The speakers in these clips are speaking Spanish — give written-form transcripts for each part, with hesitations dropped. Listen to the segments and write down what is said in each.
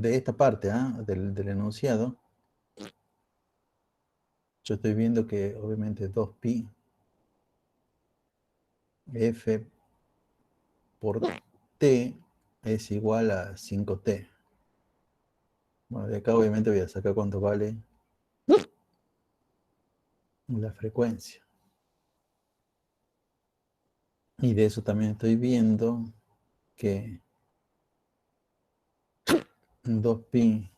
de esta parte, del enunciado, yo estoy viendo que obviamente 2pi f por t es igual a 5t. Bueno, de acá obviamente voy a sacar cuánto vale la frecuencia. Y de eso también estoy viendo que 2pi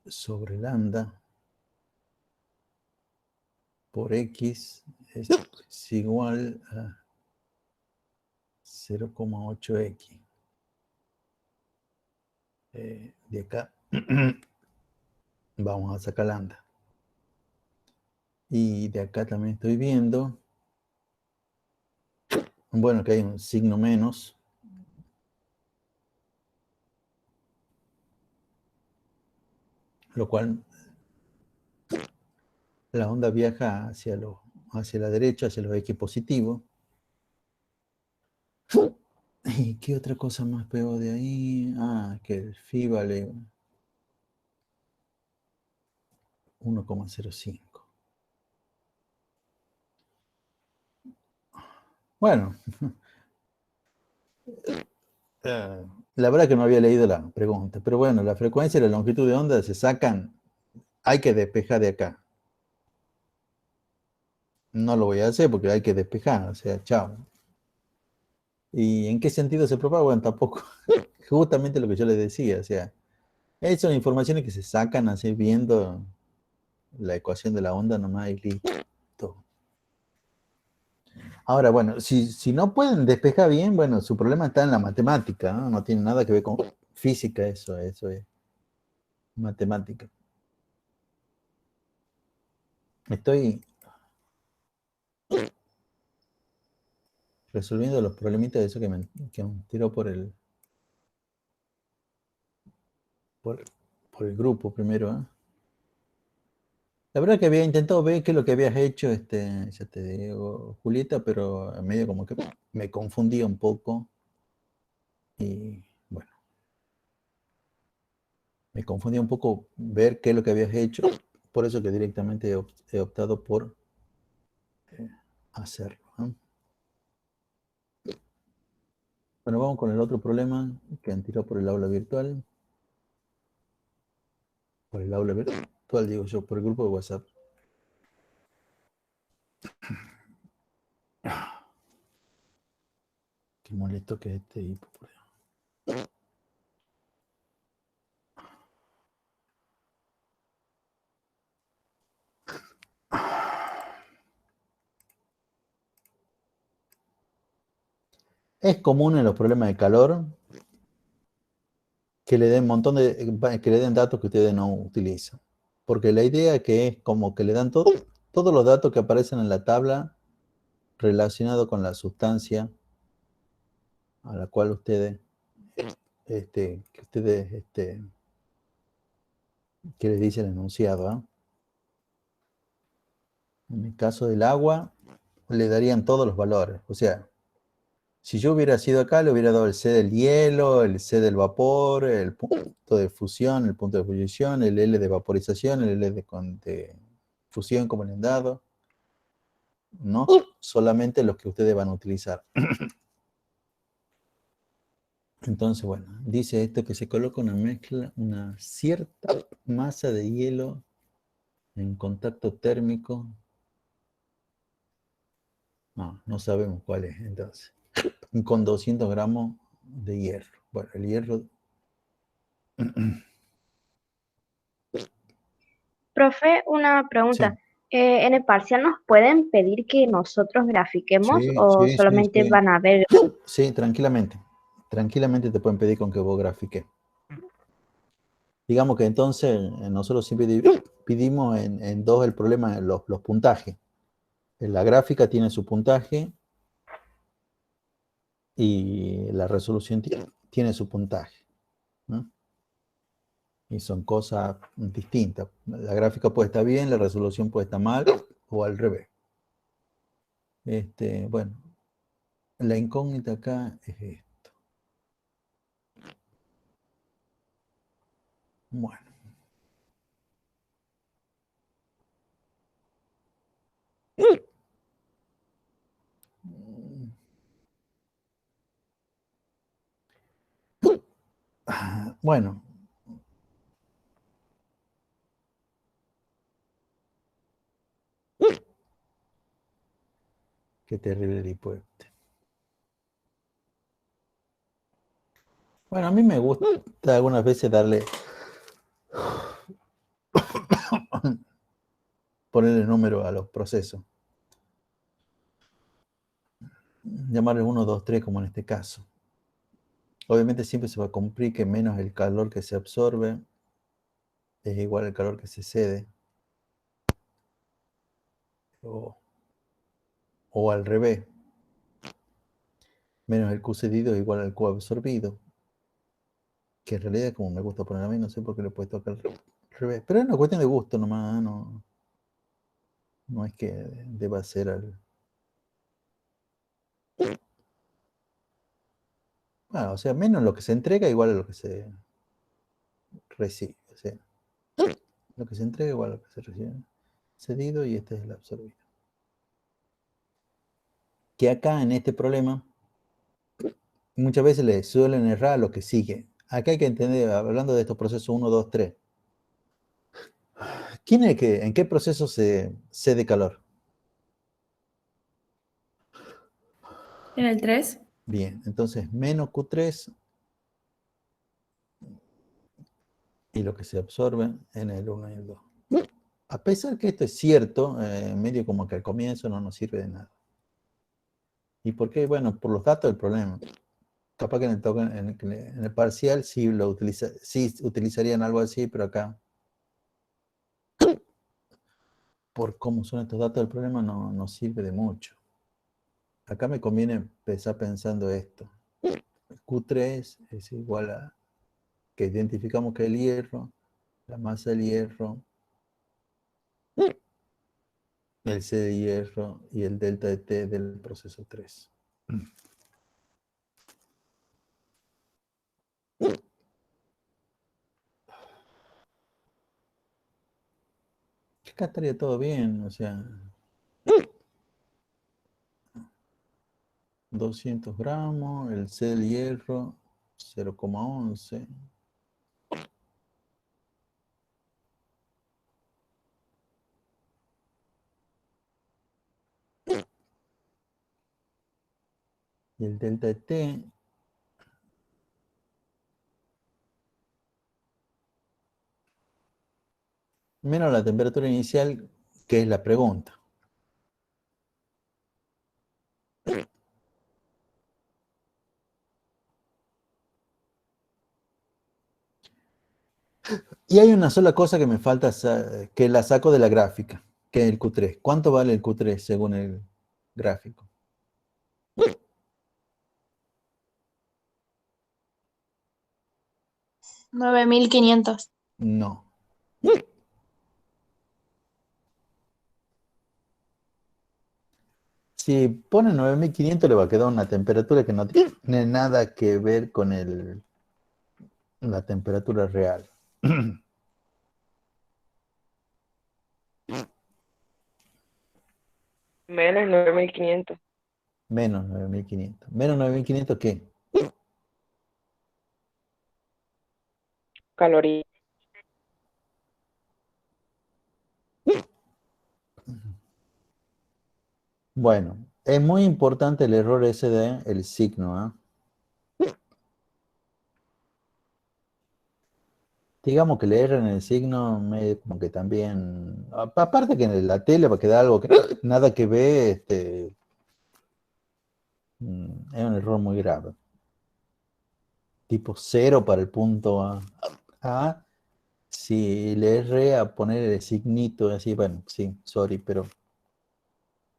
sobre lambda por x es igual a 0,8x. De acá vamos a sacar lambda. Y de acá también estoy viendo, bueno, que hay un signo menos, lo cual la onda viaja hacia la derecha, hacia los x positivos. ¿Y qué otra cosa más pego de ahí? Que el phi vale 1,05. Bueno, la verdad que no había leído la pregunta, pero bueno, la frecuencia y la longitud de onda se sacan, hay que despejar de acá. No lo voy a hacer porque hay que despejar, o sea, chao. ¿Y en qué sentido se propaga? Bueno, tampoco, justamente lo que yo les decía, o sea, esas son informaciones que se sacan así viendo la ecuación de la onda nomás y listo. Ahora, bueno, si no pueden despejar bien, bueno, su problema está en la matemática, ¿no? No tiene nada que ver con física, eso es matemática. Estoy resolviendo los problemitas de eso que me tiró por, por el grupo primero, ¿eh? La verdad que había intentado ver qué es lo que habías hecho, ya te digo, Julieta, pero medio como que me confundía un poco y bueno, me confundía un poco ver qué es lo que habías hecho, por eso que directamente he optado por hacerlo, ¿no? Bueno, vamos con el otro problema que han tirado por el aula virtual, digo yo, por el grupo de WhatsApp. Qué molesto que es este hipo, por Dios. Es común en los problemas de calor que le den que le den datos que ustedes no utilizan. Porque la idea que es como que le dan todos los datos que aparecen en la tabla relacionados con la sustancia a la cual que les dice el enunciado, ¿ah? En el caso del agua, le darían todos los valores. O sea, si yo hubiera sido acá, le hubiera dado el C del hielo, el C del vapor, el punto de fusión, el punto de ebullición, el L de vaporización, el L de fusión, como le han dado. No solamente los que ustedes van a utilizar. Entonces, bueno, dice esto que se coloca una cierta masa de hielo en contacto térmico. No sabemos cuál es, entonces. Con 200 gramos de hierro. Bueno, el hierro. Profe, una pregunta. Sí, ¿En el parcial nos pueden pedir que nosotros grafiquemos sí, o sí, sí, solamente sí. van a ver? Sí, tranquilamente. Tranquilamente te pueden pedir con que vos grafiques. Digamos que entonces nosotros siempre pedimos en dos el problema, los puntajes. La gráfica tiene su puntaje y la resolución tiene su puntaje, ¿no? Y son cosas distintas. La gráfica puede estar bien, la resolución puede estar mal o al revés. Bueno, la incógnita acá es esto. Bueno. Bueno. Qué terrible dispueste. Bueno, a mí me gusta algunas veces darle, ponerle número a los procesos. Llamarle 1, 2, 3 como en este caso. Obviamente siempre se va a cumplir que menos el calor que se absorbe es igual al calor que se cede. O al revés. Menos el Q cedido es igual al Q absorbido. Que en realidad, como me gusta poner a mí, no sé por qué le he puesto acá al revés. Pero es una cuestión de gusto nomás, no es que deba ser al... Bueno, o sea, menos lo que se entrega igual a lo que se recibe. O sea, lo que se entrega igual a lo que se recibe. Cedido y este es el absorbido. Que acá en este problema muchas veces le suelen errar a lo que sigue. Acá hay que entender, hablando de estos procesos 1, 2, 3. ¿Quién es el que, en qué proceso se cede calor? En el 3. Bien, entonces menos Q3 y lo que se absorbe en el 1 y el 2. A pesar que esto es cierto, medio como que al comienzo no nos sirve de nada. ¿Y por qué? Bueno, por los datos del problema. Capaz que en el parcial sí, sí utilizarían algo así, pero acá, por cómo son estos datos del problema, no sirve de mucho. Acá me conviene empezar pensando esto. Q3 es igual a que identificamos que el hierro, la masa del hierro, el C de hierro y el delta de T del proceso 3. Acá estaría todo bien, o sea, 200 gramos, el C del hierro, 0,11. Y el delta de T, menos la temperatura inicial, que es la pregunta. Y hay una sola cosa que me falta, que la saco de la gráfica, que es el Q3. ¿Cuánto vale el Q3 según el gráfico? 9500. No. Si pone 9500 le va a quedar una temperatura que no tiene nada que ver con la temperatura real. Menos 9500 Menos 9500. ¿Menos 9500 qué? calorías. Bueno, es muy importante el error ese de el signo, ¿ah? Digamos que le erran el signo, como que también, aparte que en la tele va a quedar algo que nada que ver, es un error muy grave. Tipo cero para el punto A. Si le erré a poner el signito así, bueno, sí, sorry, pero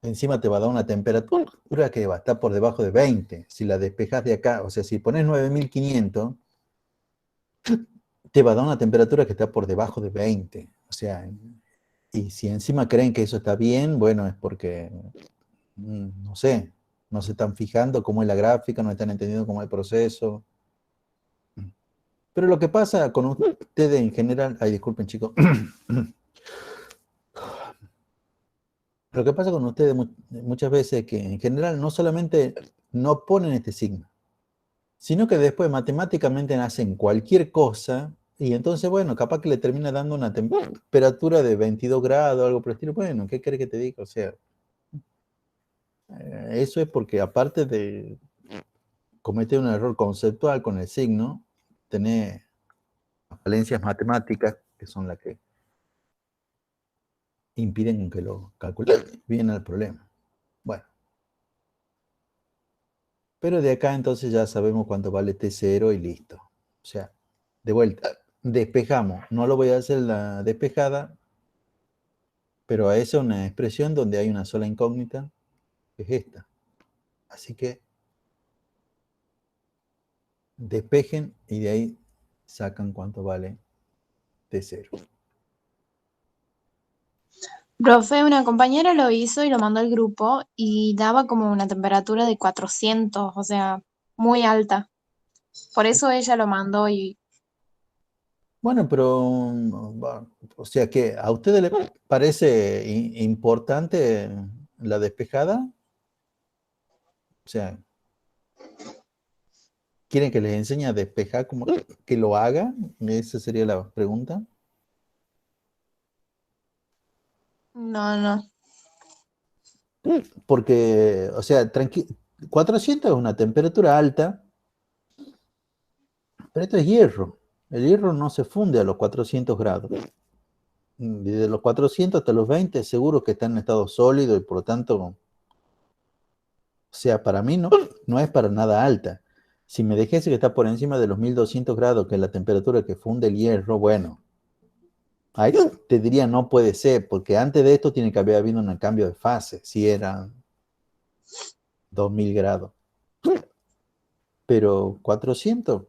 encima te va a dar una temperatura que va a estar por debajo de 20. Si la despejas de acá, o sea, si pones 9500, te va a dar una temperatura que está por debajo de 20. O sea, y si encima creen que eso está bien, bueno, es porque, no sé, no se están fijando cómo es la gráfica, no están entendiendo cómo es el proceso. Pero lo que pasa con ustedes en general, ay, disculpen chicos, lo que pasa con ustedes muchas veces es que en general no solamente no ponen este signo, sino que después matemáticamente hacen cualquier cosa y entonces, bueno, capaz que le termina dando una temperatura de 22 grados, algo por el estilo. Bueno, ¿qué querés que te diga? O sea, eso es porque aparte de cometer un error conceptual con el signo, tener falencias matemáticas que son las que impiden que lo calculen bien el problema. Bueno, pero de acá entonces ya sabemos cuánto vale T0 y listo. O sea, de vuelta, despejamos. No lo voy a hacer la despejada, pero a esa es una expresión donde hay una sola incógnita, que es esta. Así que despejen y de ahí sacan cuánto vale T0. Profe, una compañera lo hizo y lo mandó al grupo y daba como una temperatura de 400, o sea, muy alta. Por eso ella lo mandó y Bueno, pero, o sea que a ustedes les parece importante la despejada. O sea, ¿quieren que les enseñe a despejar como que lo haga? Esa sería la pregunta. no. Porque, o sea, 400 es una temperatura alta, pero esto es hierro. El hierro no se funde a los 400 grados. Desde los 400 hasta los 20 seguro que está en estado sólido y por lo tanto, o sea, para mí no es para nada alta. Si me dijese que está por encima de los 1200 grados, que es la temperatura que funde el hierro, bueno, ahí te diría no puede ser, porque antes de esto tiene que haber habido un cambio de fase, si era 2000 grados. Pero 400,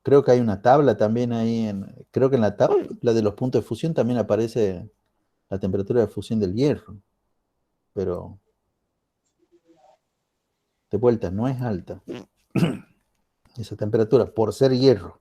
creo que hay una tabla también ahí, creo que en la tabla de los puntos de fusión también aparece la temperatura de fusión del hierro, pero de vuelta no es alta esa temperatura por ser hierro.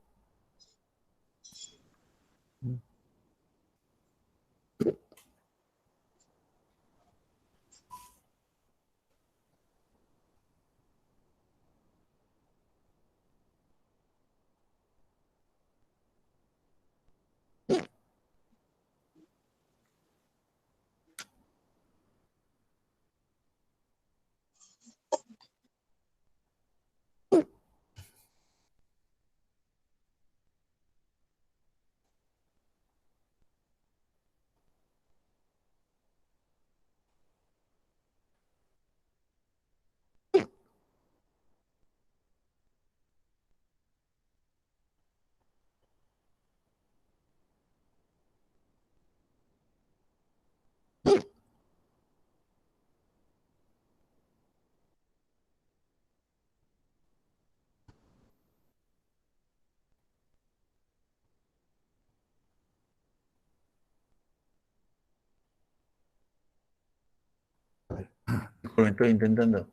A ver, estoy intentando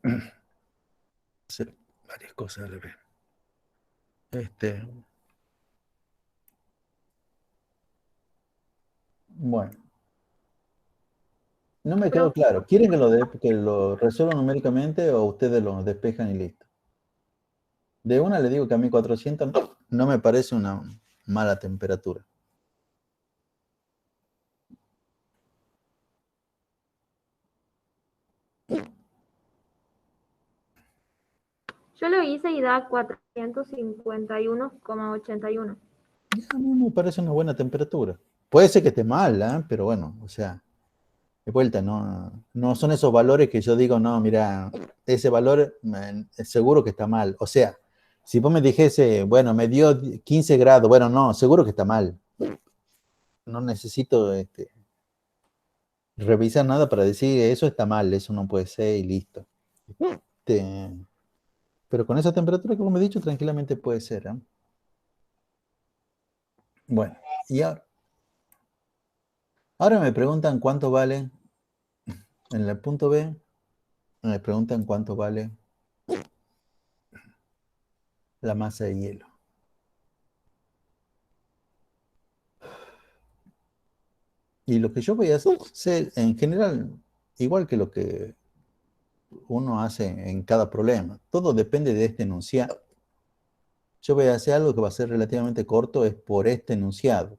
hacer varias cosas a la vez. Bueno, no me quedó claro. ¿Quieren que lo resuelva numéricamente o ustedes lo despejan y listo? De una le digo que a mí 400 no me parece una mala temperatura. Yo lo hice y da 451,81. A mí me parece una buena temperatura. Puede ser que esté mal, ¿eh? Pero bueno, o sea, de vuelta, no son esos valores que yo digo, no, mira, ese valor seguro que está mal. O sea, si vos me dijese, bueno, me dio 15 grados, bueno, no, seguro que está mal. No necesito revisar nada para decir, eso está mal, eso no puede ser y listo. Este, pero con esa temperatura que vos me has dicho, tranquilamente puede ser, ¿eh? Bueno, y ahora me preguntan cuánto vale, en el punto B, me preguntan cuánto vale la masa de hielo. Y lo que yo voy a hacer, en general, igual que lo que uno hace en cada problema, todo depende de este enunciado. Yo voy a hacer algo que va a ser relativamente corto, es por este enunciado.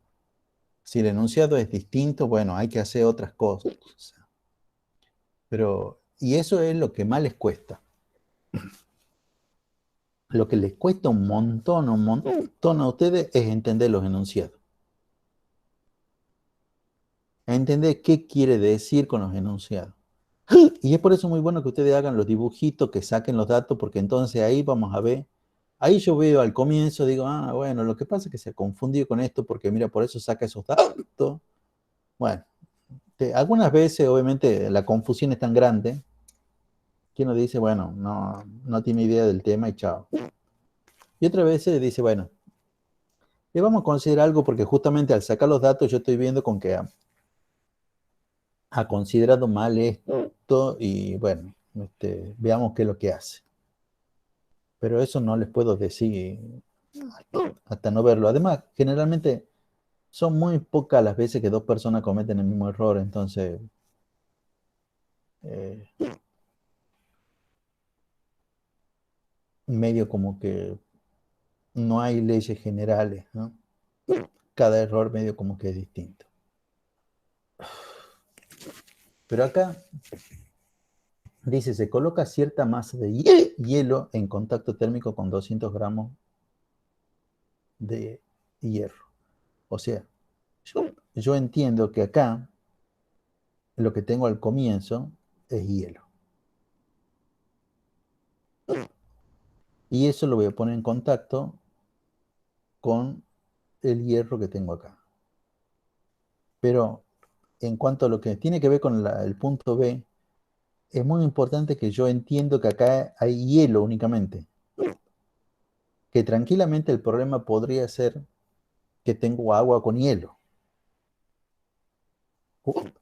Si el enunciado es distinto, bueno, hay que hacer otras cosas. Pero, y eso es lo que más les cuesta. Lo que les cuesta un montón a ustedes es entender los enunciados. Entender qué quiere decir con los enunciados. Y es por eso muy bueno que ustedes hagan los dibujitos, que saquen los datos, porque entonces ahí vamos a ver. Ahí yo veo al comienzo, digo, ah, bueno, lo que pasa es que se ha confundido con esto, porque mira, por eso saca esos datos. Bueno, algunas veces, obviamente, la confusión es tan grande que uno dice, bueno, no tiene idea del tema y chao. Y otras veces dice, bueno, le vamos a considerar algo porque justamente al sacar los datos yo estoy viendo con que ha considerado mal esto y bueno, veamos qué es lo que hace. Pero eso no les puedo decir hasta no verlo. Además, generalmente son muy pocas las veces que dos personas cometen el mismo error, entonces eh, medio como que no hay leyes generales, ¿no? Cada error medio como que es distinto. Pero acá dice, se coloca cierta masa de hielo en contacto térmico con 200 gramos de hierro. O sea, yo entiendo que acá lo que tengo al comienzo es hielo. Y eso lo voy a poner en contacto con el hierro que tengo acá. Pero en cuanto a lo que tiene que ver con el punto B, es muy importante que yo entiendo que acá hay hielo únicamente. Que tranquilamente el problema podría ser que tengo agua con hielo.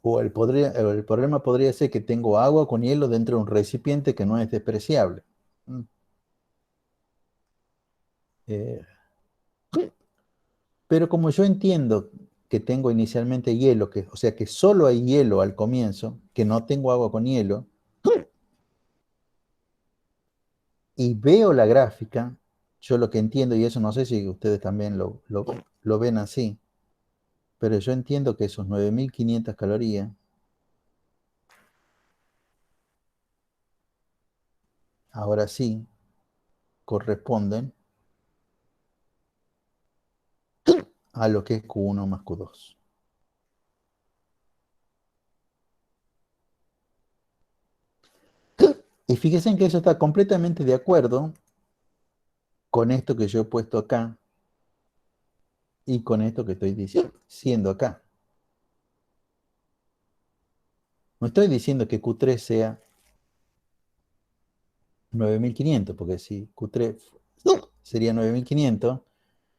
O el problema podría ser que tengo agua con hielo dentro de un recipiente que no es despreciable. Eh, pero como yo entiendo que tengo inicialmente hielo, o sea que solo hay hielo al comienzo, que no tengo agua con hielo, y veo la gráfica, yo lo que entiendo, y eso no sé si ustedes también lo ven así, pero yo entiendo que esos 9.500 calorías, ahora sí, corresponden a lo que es Q1 más Q2. Y fíjense en que eso está completamente de acuerdo con esto que yo he puesto acá y con esto que estoy diciendo acá. No estoy diciendo que Q3 sea 9.500, porque si Q3 sería 9.500,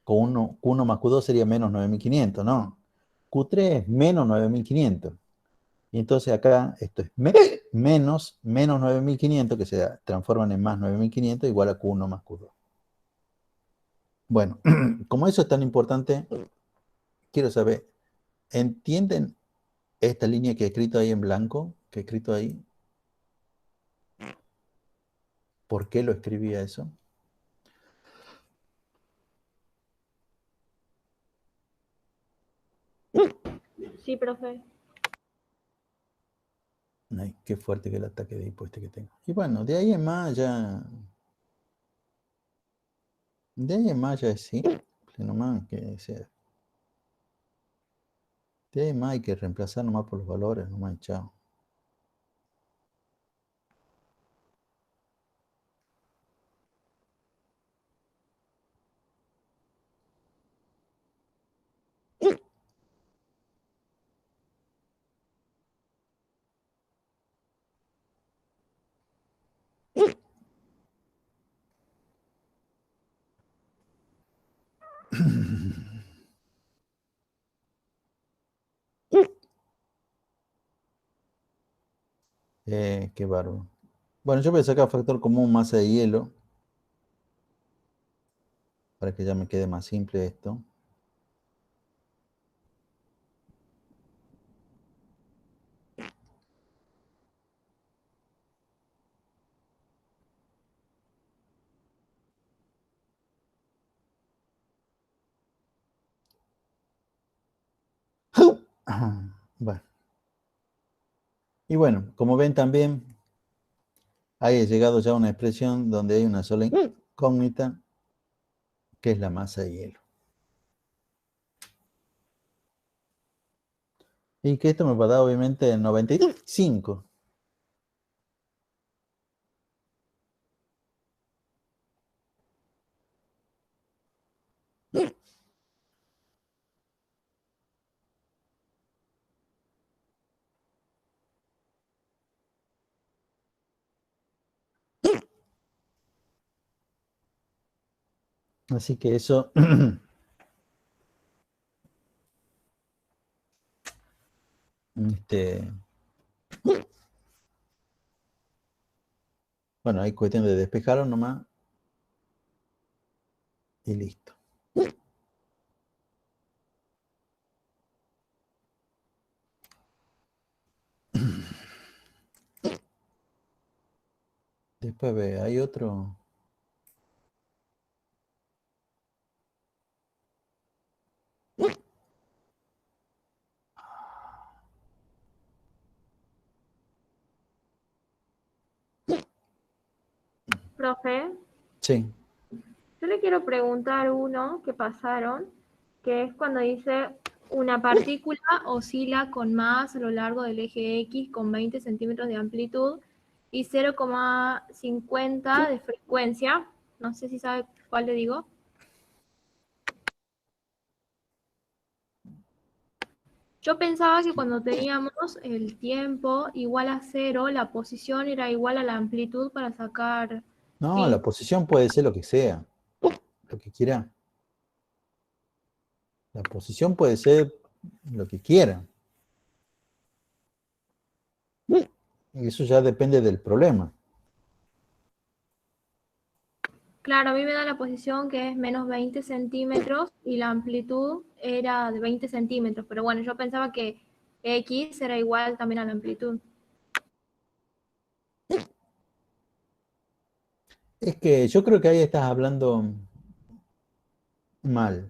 Q1 más Q2 sería menos 9.500, no. Q3 es menos 9.500. Y entonces acá esto es menos 9.500, que se transforman en más 9.500, igual a Q1 más Q2. Bueno, como eso es tan importante, quiero saber, ¿entienden esta línea que he escrito ahí en blanco? Que he escrito ahí. ¿Por qué lo escribía eso? Sí, profe. Ay, qué fuerte que el ataque de hipo que tengo. Y bueno, de ahí en más ya. De ahí en más ya es simple, nomás que sea. De ahí en más hay que reemplazar nomás por los valores, nomás y chao. Qué bárbaro. Bueno, yo voy a sacar factor común masa de hielo para que ya me quede más simple esto. Bueno. Y bueno, como ven también, ahí llegado ya a una expresión donde hay una sola incógnita, que es la masa de hielo. Y que esto me va a dar obviamente 95. Así que eso bueno, hay cuestión de despejarlo nomás y listo. Después ve, hay otro. Profe, Sí. yo le quiero preguntar uno que pasaron, que es cuando dice una partícula oscila con más a lo largo del eje X con 20 centímetros de amplitud y 0,50 de frecuencia. No sé si sabe cuál le digo. Yo pensaba que cuando teníamos el tiempo igual a 0, la posición era igual a la amplitud para sacar No, pi. la posición puede ser lo que sea, lo que quiera. La posición puede ser lo que quiera. Y eso ya depende del problema. Claro, a mí me da la posición que es menos 20 centímetros y la amplitud era de 20 centímetros, pero bueno, yo pensaba que X era igual también a la amplitud. Es que yo creo que ahí estás hablando mal.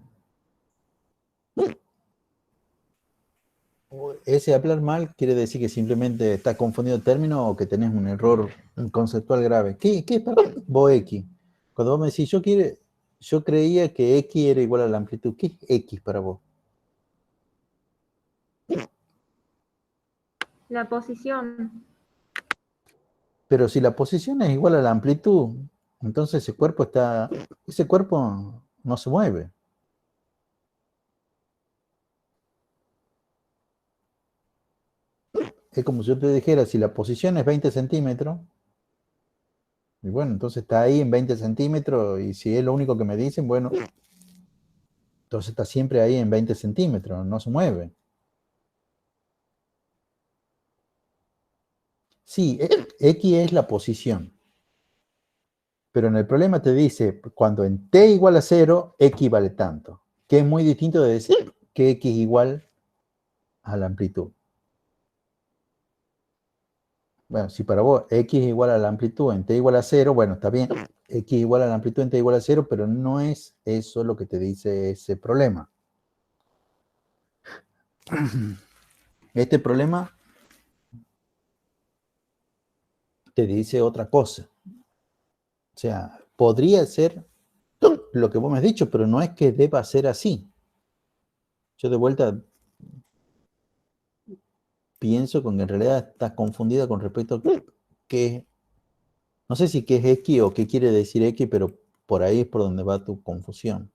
Ese hablar mal quiere decir que simplemente estás confundido el término o que tenés un error conceptual grave. ¿Qué es para vos X? Cuando vos me decís, yo creía que X era igual a la amplitud. ¿Qué es X para vos? La posición. Pero si la posición es igual a la amplitud, entonces ese cuerpo no se mueve. Es como si yo te dijera, si la posición es 20 centímetros, y bueno, entonces está ahí en 20 centímetros, y si es lo único que me dicen, bueno, entonces está siempre ahí en 20 centímetros, no se mueve. Sí, X es la posición, pero en el problema te dice, cuando en T igual a 0, X vale tanto, que es muy distinto de decir que X igual a la amplitud. Bueno, si para vos X es igual a la amplitud en T igual a 0, bueno, está bien, X igual a la amplitud en T igual a 0, pero no es eso lo que te dice ese problema. Este problema te dice otra cosa. O sea, podría ser lo que vos me has dicho, pero no es que deba ser así. Yo de vuelta pienso con que en realidad estás confundida con respecto a qué, no sé si qué es X o qué quiere decir X, pero por ahí es por donde va tu confusión.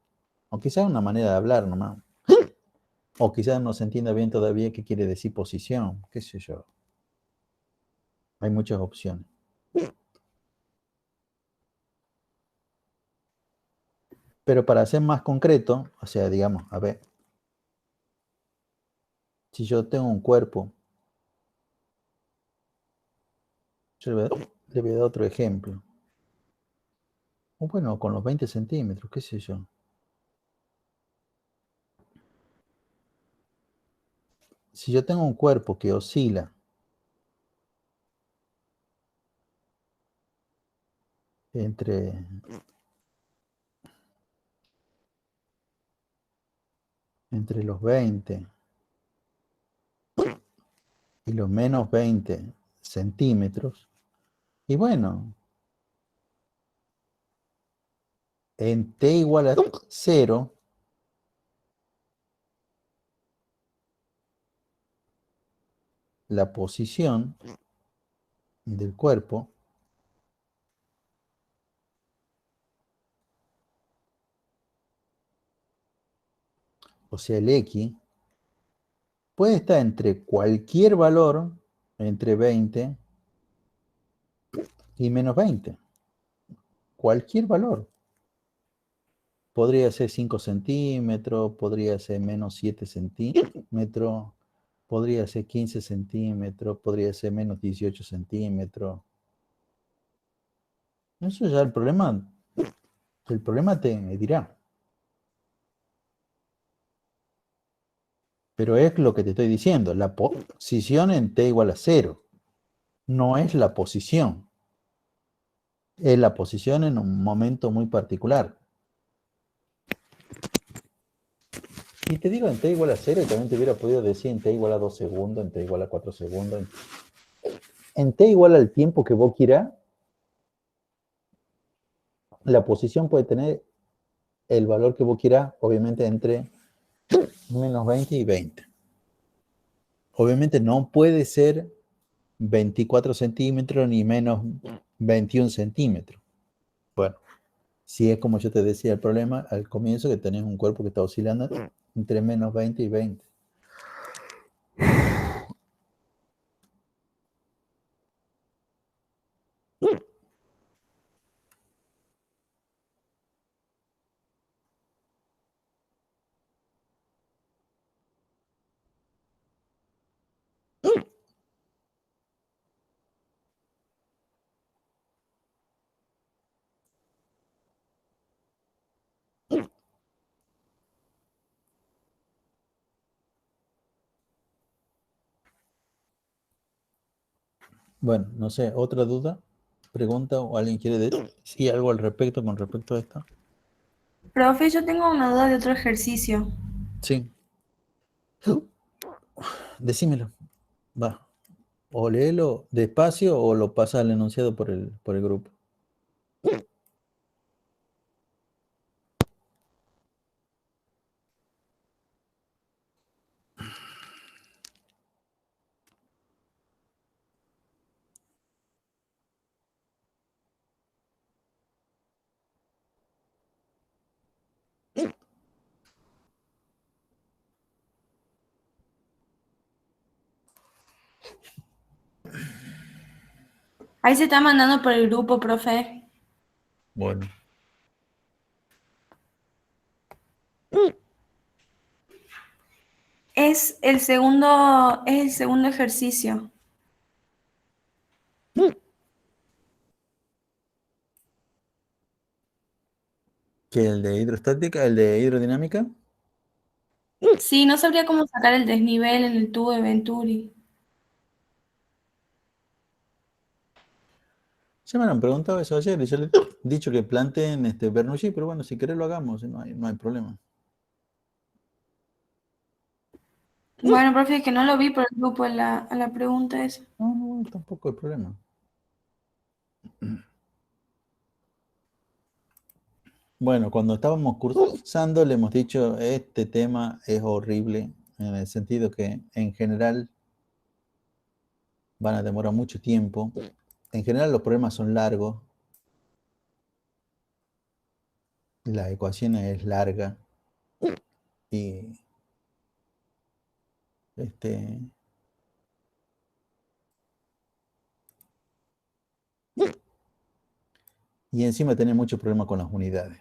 O quizás una manera de hablar nomás. O quizás no se entienda bien todavía qué quiere decir posición, qué sé yo. Hay muchas opciones. Pero para ser más concreto, o sea, digamos, a ver, si yo tengo un cuerpo, yo le voy a dar otro ejemplo. O bueno, con los 20 centímetros, qué sé yo. Si yo tengo un cuerpo que oscila entre, entre los 20 los menos 20 centímetros. Y bueno, en t igual a 0, la posición del cuerpo, o sea, el X, puede estar entre cualquier valor, entre 20 y menos 20. Cualquier valor. Podría ser 5 centímetros, podría ser menos 7 centímetros, podría ser 15 centímetros, podría ser menos 18 centímetros. Eso ya el problema te dirá. Pero es lo que te estoy diciendo, la posición en t igual a 0. No es la posición. Es la posición en un momento muy particular. Y te digo en t igual a 0, y también te hubiera podido decir en t igual a 2 segundos, en t igual a 4 segundos. En t igual al tiempo que vos quieras, la posición puede tener el valor que vos quieras, obviamente entre menos 20 y 20. Obviamente no puede ser 24 centímetros ni menos 21 centímetros. Bueno, si es como yo te decía el problema al comienzo, que tenés un cuerpo que está oscilando entre menos 20 y 20. Bueno, no sé, ¿otra duda? ¿Pregunta o alguien quiere decir algo al respecto con respecto a esto? Profe, yo tengo una duda de otro ejercicio. Sí. Decímelo. Va. O léelo despacio o lo pasa al enunciado por el grupo. Ahí se está mandando por el grupo, profe. Bueno. Es el segundo ejercicio. ¿Qué, el de hidrostática, el de hidrodinámica? Sí, no sabría cómo sacar el desnivel en el tubo de Venturi. Ya me han preguntado eso ayer y yo les he dicho que planteen Bernoulli, pero bueno, si querés lo hagamos, no hay problema. Bueno, profe, es que no lo vi por el grupo en la pregunta esa. No, tampoco hay problema. Bueno, cuando estábamos cursando le hemos dicho, este tema es horrible, en el sentido que en general van a demorar mucho tiempo. En general los problemas son largos, la ecuación es larga y este, y encima tiene muchos problemas con las unidades.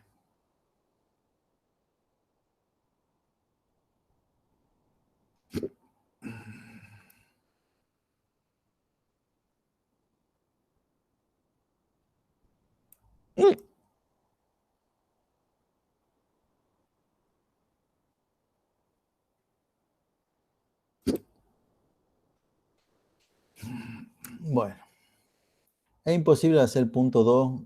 Bueno, es imposible hacer punto 2,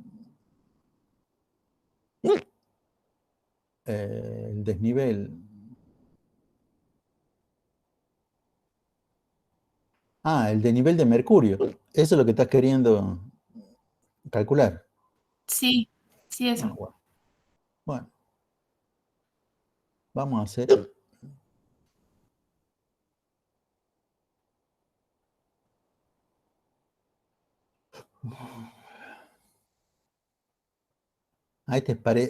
el desnivel. Ah, el de nivel de mercurio. Eso es lo que estás queriendo calcular. Sí, sí, Ah, eso. bueno. Bueno, vamos a hacer. Ah,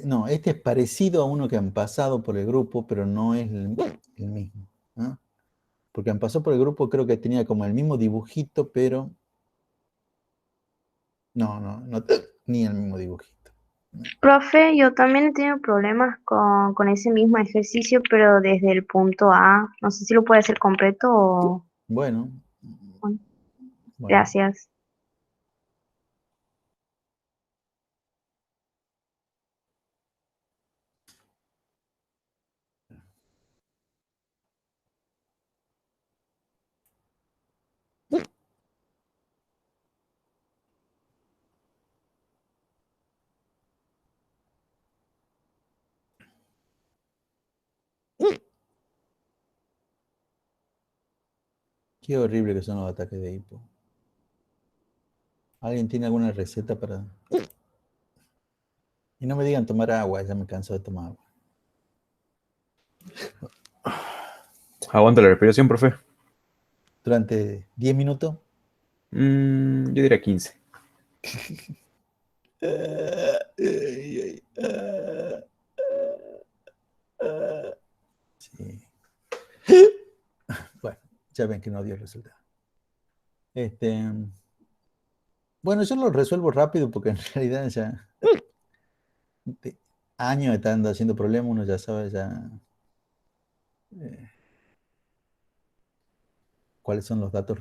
no, este es parecido a uno que han pasado por el grupo, pero no es el mismo, ¿no? Porque han pasado por el grupo, creo que tenía como el mismo dibujito, pero no, ni el mismo dibujito. Profe, yo también he tenido problemas con ese mismo ejercicio, pero desde el punto A. No sé si lo puede hacer completo o... Bueno, bueno, bueno. gracias. Qué horrible que son los ataques de hipo. ¿Alguien tiene alguna receta para...? Y no me digan tomar agua, ya me canso de tomar agua. Aguanta la respiración, profe. Durante 10 minutos. Yo diría 15. Sí. Bueno, ya ven que no dio resultado. Bueno, yo lo resuelvo rápido porque en realidad ya años estando haciendo problemas, uno ya sabe ya cuáles son los datos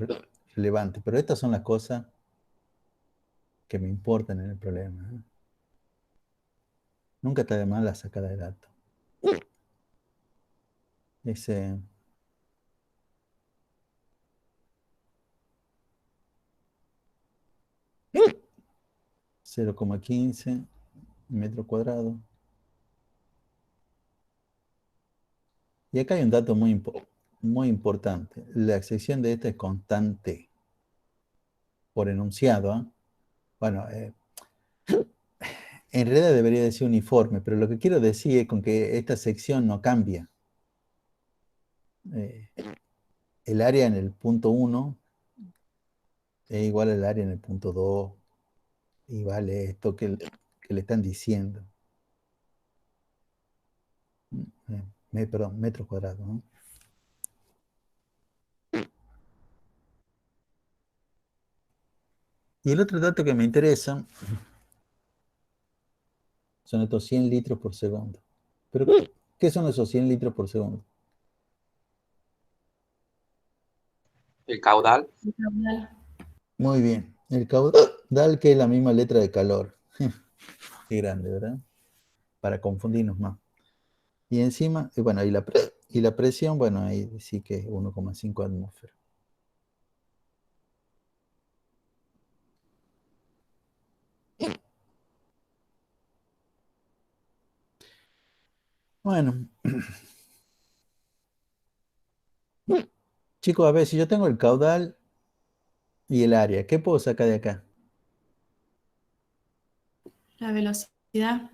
relevantes. Pero estas son las cosas que me importan en el problema, ¿eh? Nunca está de más la sacada de datos. Ese 0,15 metro cuadrado. Y acá hay un dato muy importante. La excepción de esta es constante por enunciado, ¿eh? Bueno, en realidad debería decir uniforme, pero lo que quiero decir es con que esta sección no cambia. Eh, el área en el punto 1 es igual al área en el punto 2 y vale esto que le están diciendo. Perdón, metros cuadrados, ¿no? Y el otro dato que me interesa son estos 100 litros por segundo. Pero, ¿qué son esos 100 litros por segundo? El caudal. Muy bien. El caudal, que es la misma letra de calor. Qué grande, ¿verdad? Para confundirnos más. Y encima, bueno, y la presión, bueno, ahí sí que es 1,5 atmósferas. Bueno, chicos, a ver, si yo tengo el caudal y el área, ¿qué puedo sacar de acá? La velocidad.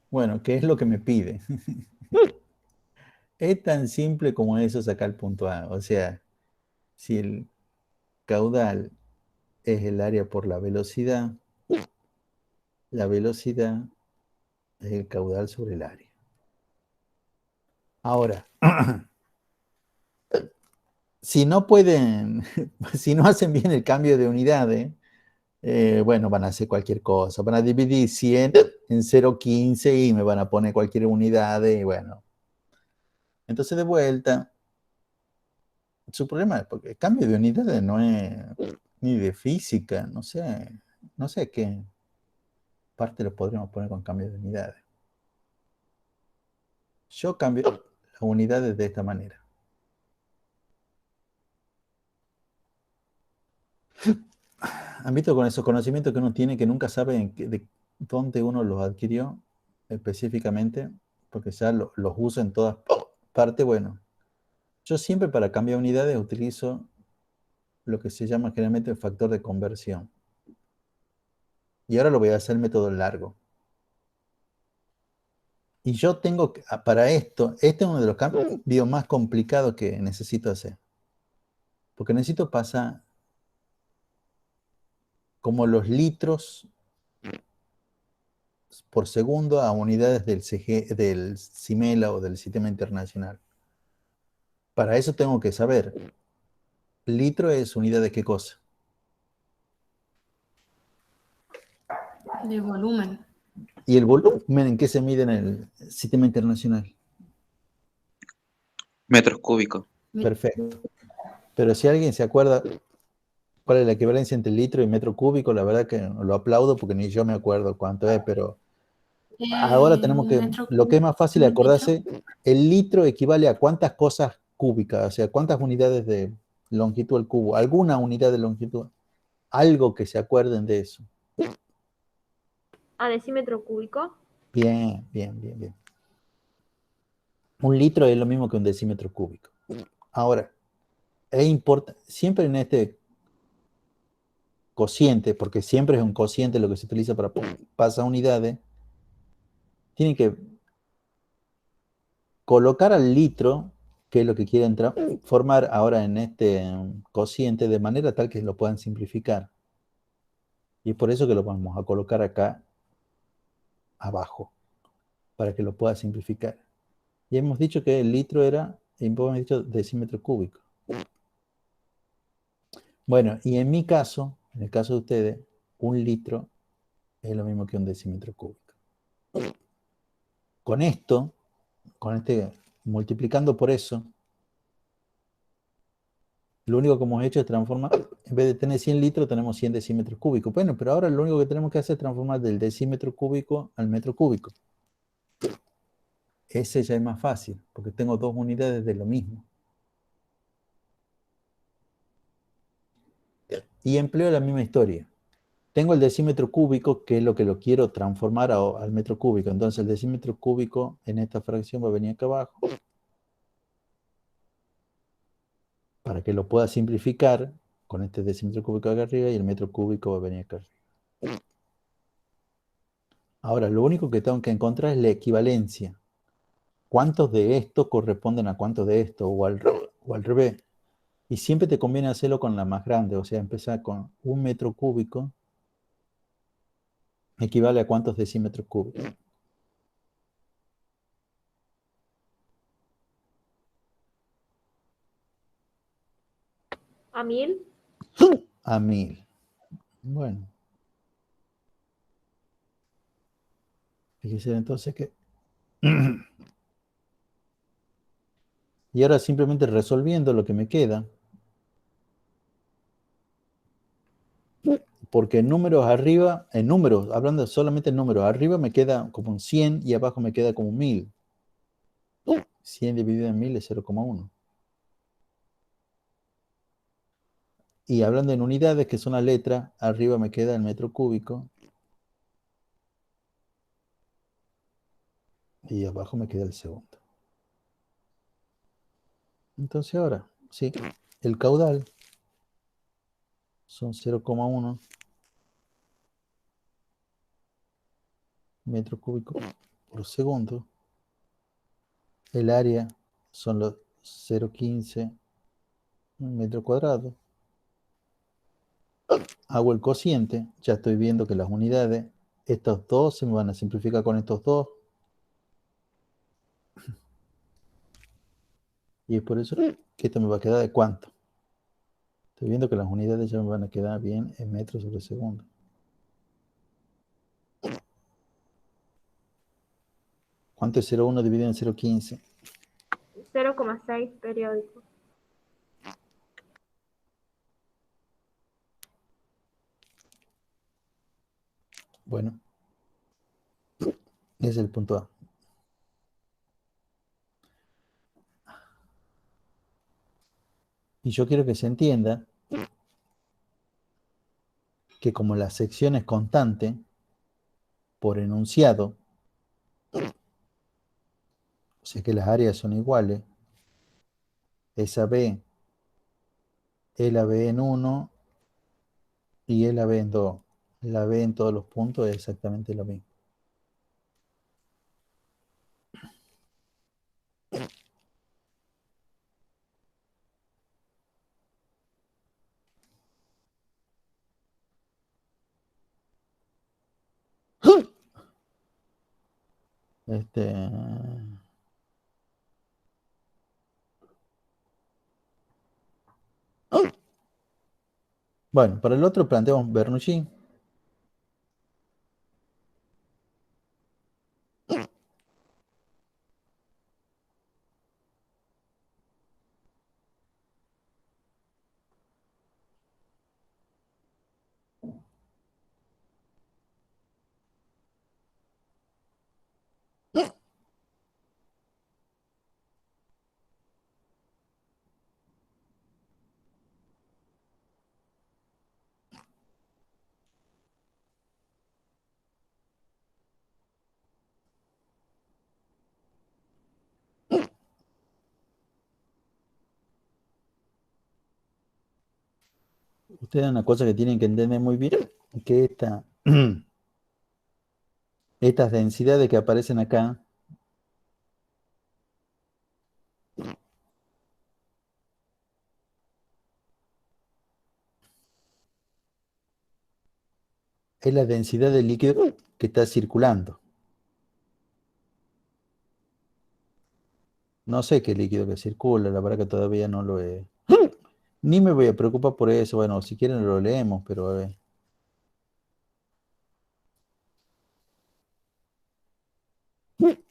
Bueno, ¿qué es lo que me pide? Es tan simple como eso sacar el punto A. O sea, si el caudal es el área por la velocidad es el caudal sobre el área. Ahora, si no pueden, si no hacen bien el cambio de unidades, bueno, van a hacer cualquier cosa. Van a dividir 100 en 0,15 y me van a poner cualquier unidad y bueno. Entonces, de vuelta, su problema es porque el cambio de unidades no es ni de física, no sé qué parte lo podríamos poner con cambio de unidades. Yo cambio las unidades de esta manera. ¿Han visto con esos conocimientos que uno tiene que nunca sabe de dónde uno los adquirió específicamente? Porque ya los usa en todas partes. Bueno, yo siempre para cambiar unidades utilizo lo que se llama generalmente el factor de conversión. Y ahora lo voy a hacer el método largo. Y yo tengo, para esto, este es uno de los cambios más complicados que necesito hacer. Porque necesito pasar como los litros por segundo a unidades del CIMELA o del Sistema Internacional. Para eso tengo que saber, litro es unidad de qué cosa. De volumen. ¿Y el volumen en qué se mide en el Sistema Internacional? Metros cúbicos. Perfecto. Pero si alguien se acuerda cuál es la equivalencia entre litro y metro cúbico, la verdad que lo aplaudo porque ni yo me acuerdo cuánto es, pero ahora tenemos que, lo que es más fácil es acordarse, el litro equivale a cuántas cosas cúbicas, o sea, cuántas unidades de longitud al cubo, alguna unidad de longitud, algo que se acuerden de eso. ¿A decímetro cúbico? Bien, bien, bien, bien. Un litro es lo mismo que un decímetro cúbico. Ahora, es importante, siempre en este cociente, porque siempre es un cociente lo que se utiliza para pasar unidades, tienen que colocar al litro, que es lo que quieren transformar ahora en este cociente, de manera tal que lo puedan simplificar. Y es por eso que lo vamos a colocar acá abajo, para que lo pueda simplificar. Y hemos dicho que el litro era, hemos dicho decímetro cúbico. Bueno, y en mi caso, en el caso de ustedes, un litro es lo mismo que un decímetro cúbico. Con esto, multiplicando por eso, lo único que hemos hecho es transformar, en vez de tener 100 litros, tenemos 100 decímetros cúbicos. Bueno, pero ahora lo único que tenemos que hacer es transformar del decímetro cúbico al metro cúbico. Ese ya es más fácil, porque tengo dos unidades de lo mismo. Y empleo la misma historia. Tengo el decímetro cúbico, que es lo que lo quiero transformar al metro cúbico. Entonces el decímetro cúbico en esta fracción va a venir acá abajo. Para que lo pueda simplificar con este decímetro cúbico acá arriba y el metro cúbico va a venir acá arriba. Ahora, lo único que tengo que encontrar es la equivalencia. ¿Cuántos de estos corresponden a cuántos de estos? O al revés. Y siempre te conviene hacerlo con la más grande. O sea, empezar con un metro cúbico equivale a cuántos decímetros cúbicos. ¿A 1000? A 1000. Bueno. Fíjese entonces que... Y ahora simplemente resolviendo lo que me queda. Porque en números arriba, hablando solamente en números, arriba me queda como un 100 y abajo me queda como un 1000. 100 dividido en 1000 es 0,1. Y hablando en unidades, que son las letras, arriba me queda el metro cúbico. Y abajo me queda el segundo. Entonces ahora, sí, el caudal son 0,1 metro cúbico por segundo. El área son los 0,15 metro cuadrado. Hago el cociente, ya estoy viendo que las unidades, estos dos se me van a simplificar con estos dos. Y es por eso que esto me va a quedar de cuánto. Estoy viendo que las unidades ya me van a quedar bien en metros sobre segundo. ¿Cuánto es 0,1 dividido en 0,15? 0,6 periódico. Bueno, ese es el punto A. Y yo quiero que se entienda que como la sección es constante por enunciado, o sea que las áreas son iguales, esa B E la B en 1 y E la B en 2. La B en todos los puntos es exactamente lo mismo. Este, bueno, para el otro planteamos Bernoulli. Ustedes una cosa que tienen que entender muy bien, que estas densidades que aparecen acá, es la densidad del líquido que está circulando. No sé qué líquido que circula, la verdad que todavía no lo he... Ni me voy a preocupar por eso, bueno, si quieren lo leemos, pero a ver.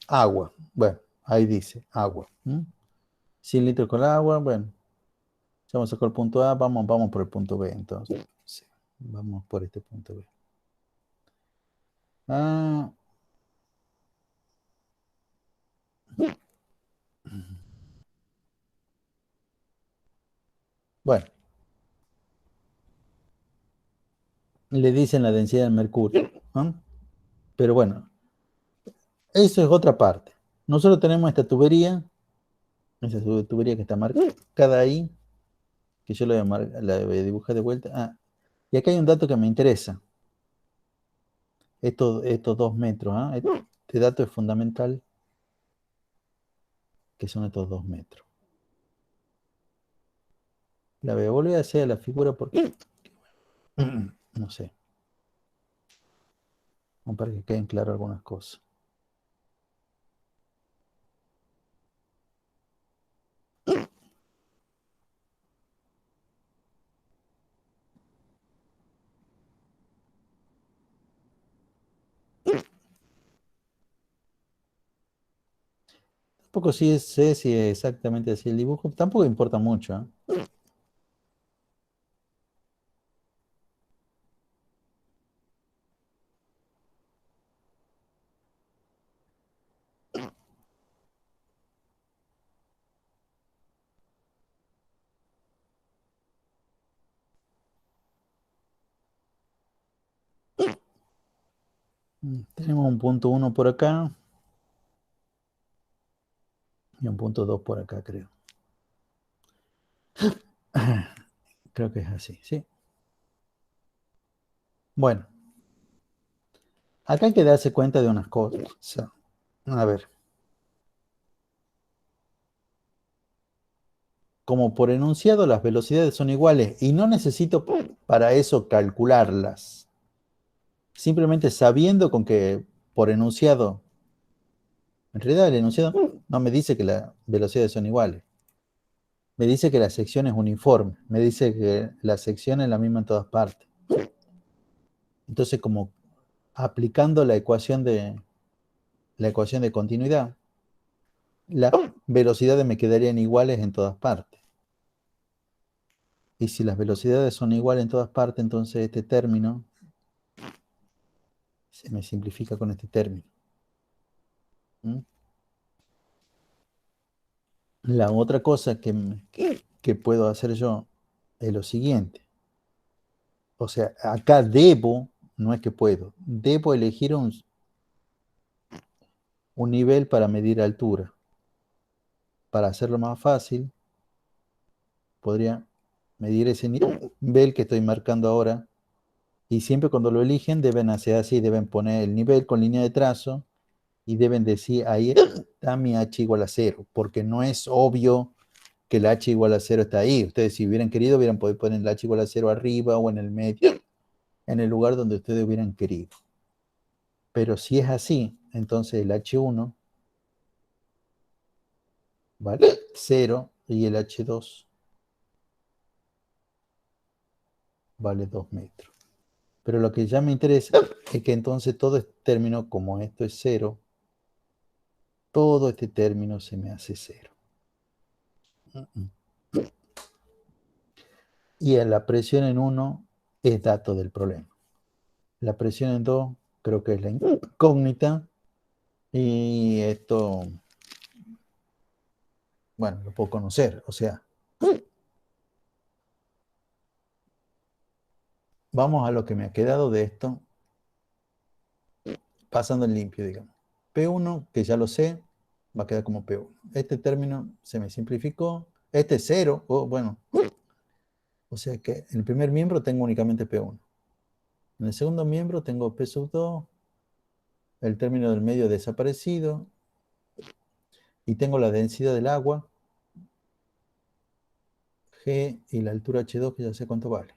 Agua, bueno, ahí dice, agua. 100 litros con agua, bueno, ya vamos a sacar el punto A, vamos por el punto B, entonces. Sí, vamos por este punto B. Ah, bueno, le dicen la densidad del mercurio, ¿no? Pero bueno, eso es otra parte. Nosotros tenemos esta tubería, esa tubería que está marcada ahí, que yo la voy a dibujar de vuelta. Ah, y acá hay un dato que me interesa. Estos 2 metros, ¿ah? Este dato es fundamental, que son estos 2 metros. La voy a volver a hacer la figura porque, no sé, para que queden claras algunas cosas. Tampoco sé si es exactamente así el dibujo, tampoco importa mucho, ¿eh? Tenemos un punto 1 por acá y un punto 2 por acá, creo. Creo que es así, ¿sí? Bueno, acá hay que darse cuenta de unas cosas. O sea, a ver, como por enunciado las velocidades son iguales y no necesito para eso calcularlas. Simplemente sabiendo con que por enunciado, en realidad el enunciado no me dice que las velocidades son iguales. Me dice que la sección es uniforme. Me dice que la sección es la misma en todas partes. Entonces, como aplicando la ecuación de continuidad, las velocidades me quedarían iguales en todas partes. Y si las velocidades son iguales en todas partes, entonces este término se me simplifica con este término. La otra cosa que puedo hacer yo es lo siguiente. O sea, acá debo, no es que puedo, debo elegir un nivel para medir altura. Para hacerlo más fácil, podría medir ese nivel que estoy marcando ahora. Y siempre cuando lo eligen deben hacer así, deben poner el nivel con línea de trazo y deben decir, ahí está mi h igual a 0, porque no es obvio que el h igual a 0 está ahí. Ustedes si hubieran querido, hubieran podido poner el h igual a 0 arriba o en el medio, en el lugar donde ustedes hubieran querido. Pero si es así, entonces el h1 vale 0 y el h2 vale 2 metros. Pero lo que ya me interesa es que entonces todo este término, como esto es 0, todo este término se me hace 0. Y la presión en 1 es dato del problema. La presión en 2 creo que es la incógnita. Y esto, bueno, lo puedo conocer. O sea, vamos a lo que me ha quedado de esto, pasando en limpio, digamos. P1, que ya lo sé, va a quedar como P1. Este término se me simplificó. Este es 0, bueno. O sea que en el primer miembro tengo únicamente P1. En el segundo miembro tengo P sub 2, el término del medio desaparecido, y tengo la densidad del agua, G, y la altura H2, que ya sé cuánto vale.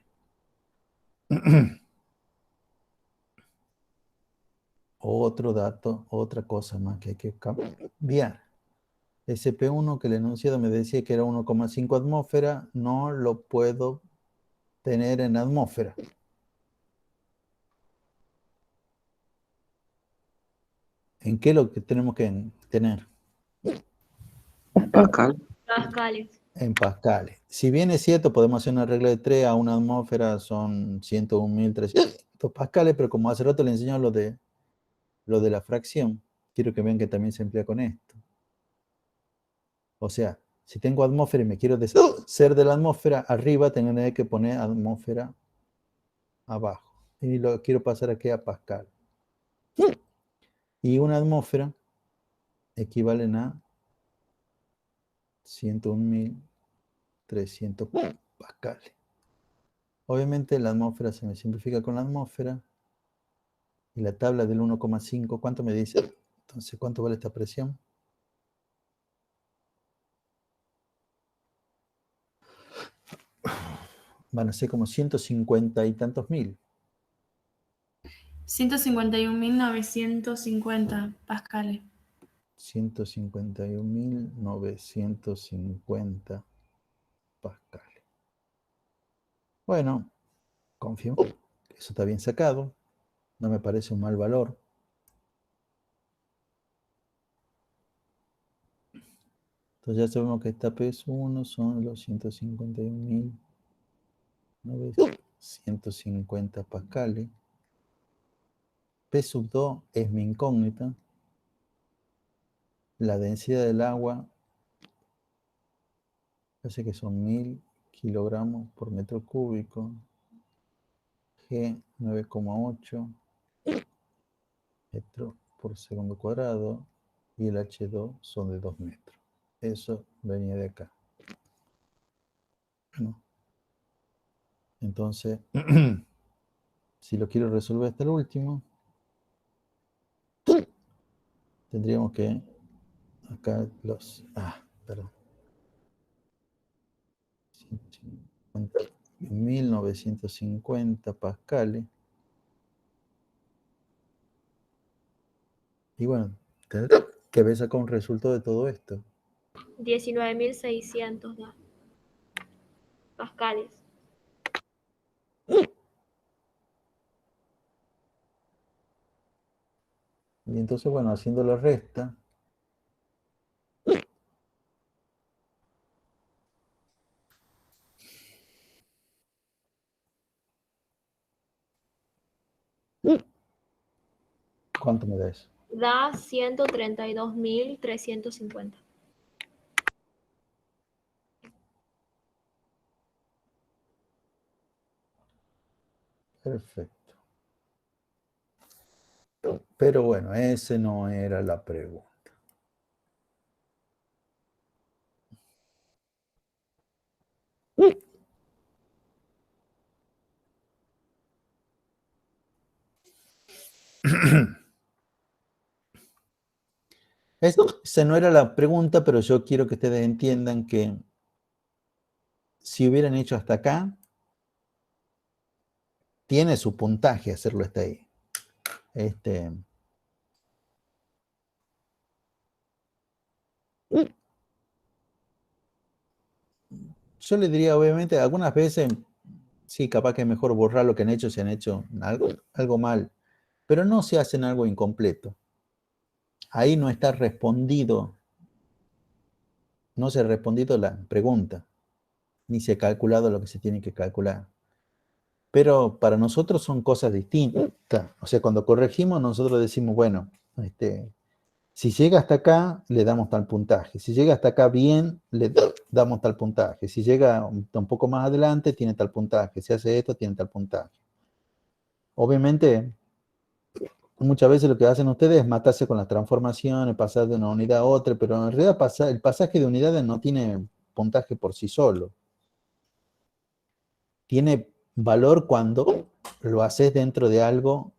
Otro dato, otra cosa más que hay que cambiar. Ese P1 que el enunciado me decía que era 1,5 atmósfera, no lo puedo tener en atmósfera. ¿En qué lo que tenemos que tener? Pascal. Pascales. En pascales. Si bien es cierto, podemos hacer una regla de 3 a una atmósfera, son 101.300 pascales, pero como hace rato le enseñó lo de la fracción, quiero que vean que también se emplea con esto. O sea, si tengo atmósfera y me quiero deshacer de la atmósfera, arriba tendré que poner atmósfera abajo. Y lo quiero pasar aquí a pascal. Y una atmósfera equivale a 101.300 pascales. Obviamente la atmósfera se me simplifica con la atmósfera. Y la tabla del 1,5, ¿cuánto me dice? Entonces, ¿cuánto vale esta presión? Van a ser como 150 y tantos mil. 151.950 pascales. 151.950 pascales. Bueno, confío que eso está bien sacado. No me parece un mal valor. Entonces ya sabemos que esta PS1 son los 151.950 pascales. P sub 2 es mi incógnita. La densidad del agua, parece que son 1000 kilogramos por metro cúbico. G 9,8 metros por segundo cuadrado. Y el H2 son de 2 metros. Eso venía de acá. Bueno, entonces, si lo quiero resolver hasta el último, tendríamos que acá los... perdón. 1950 pascales. Y bueno, que ves acá un resultado de todo esto. 19.600 da. Pascales. Y entonces, bueno, haciendo la resta, ¿cuánto me da eso? Da 132.350. Perfecto. Pero bueno, ese no era la pregunta. Esa no era la pregunta, pero yo quiero que ustedes entiendan que si hubieran hecho hasta acá, tiene su puntaje hacerlo hasta ahí. Yo le diría, obviamente, algunas veces, sí, capaz que es mejor borrar lo que han hecho si han hecho algo mal, pero no se hacen algo incompleto. Ahí no está respondido, no se ha respondido la pregunta, ni se ha calculado lo que se tiene que calcular. Pero para nosotros son cosas distintas. O sea, cuando corregimos, nosotros decimos, bueno, si llega hasta acá, le damos tal puntaje. Si llega hasta acá bien, le damos tal puntaje. Si llega un poco más adelante, tiene tal puntaje. Si hace esto, tiene tal puntaje. Obviamente, muchas veces lo que hacen ustedes es matarse con las transformaciones, pasar de una unidad a otra, pero en realidad el pasaje de unidades no tiene puntaje por sí solo. Tiene valor cuando lo haces dentro de algo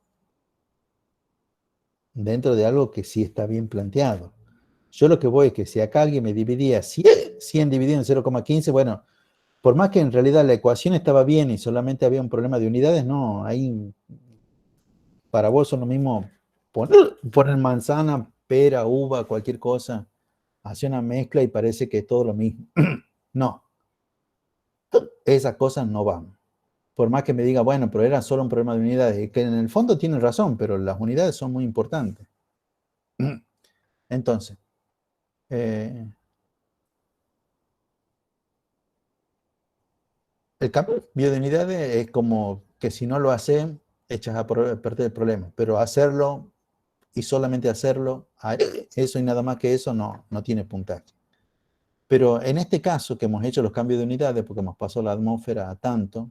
que sí está bien planteado. Yo lo que voy es que si acá alguien me dividía 100 dividido en 0,15, bueno, por más que en realidad la ecuación estaba bien y solamente había un problema de unidades, no, ahí para vos son lo mismo poner manzana, pera, uva, cualquier cosa, hace una mezcla y parece que es todo lo mismo. No, esas cosas no van. Por más que me diga, bueno, pero era solo un problema de unidades, que en el fondo tiene razón, pero las unidades son muy importantes. Entonces, el cambio de unidades es como que si no lo haces, echas a perder el problema, pero hacerlo y solamente hacerlo, eso y nada más que eso, no tiene puntaje. Pero en este caso que hemos hecho los cambios de unidades, porque hemos pasado la atmósfera a tanto,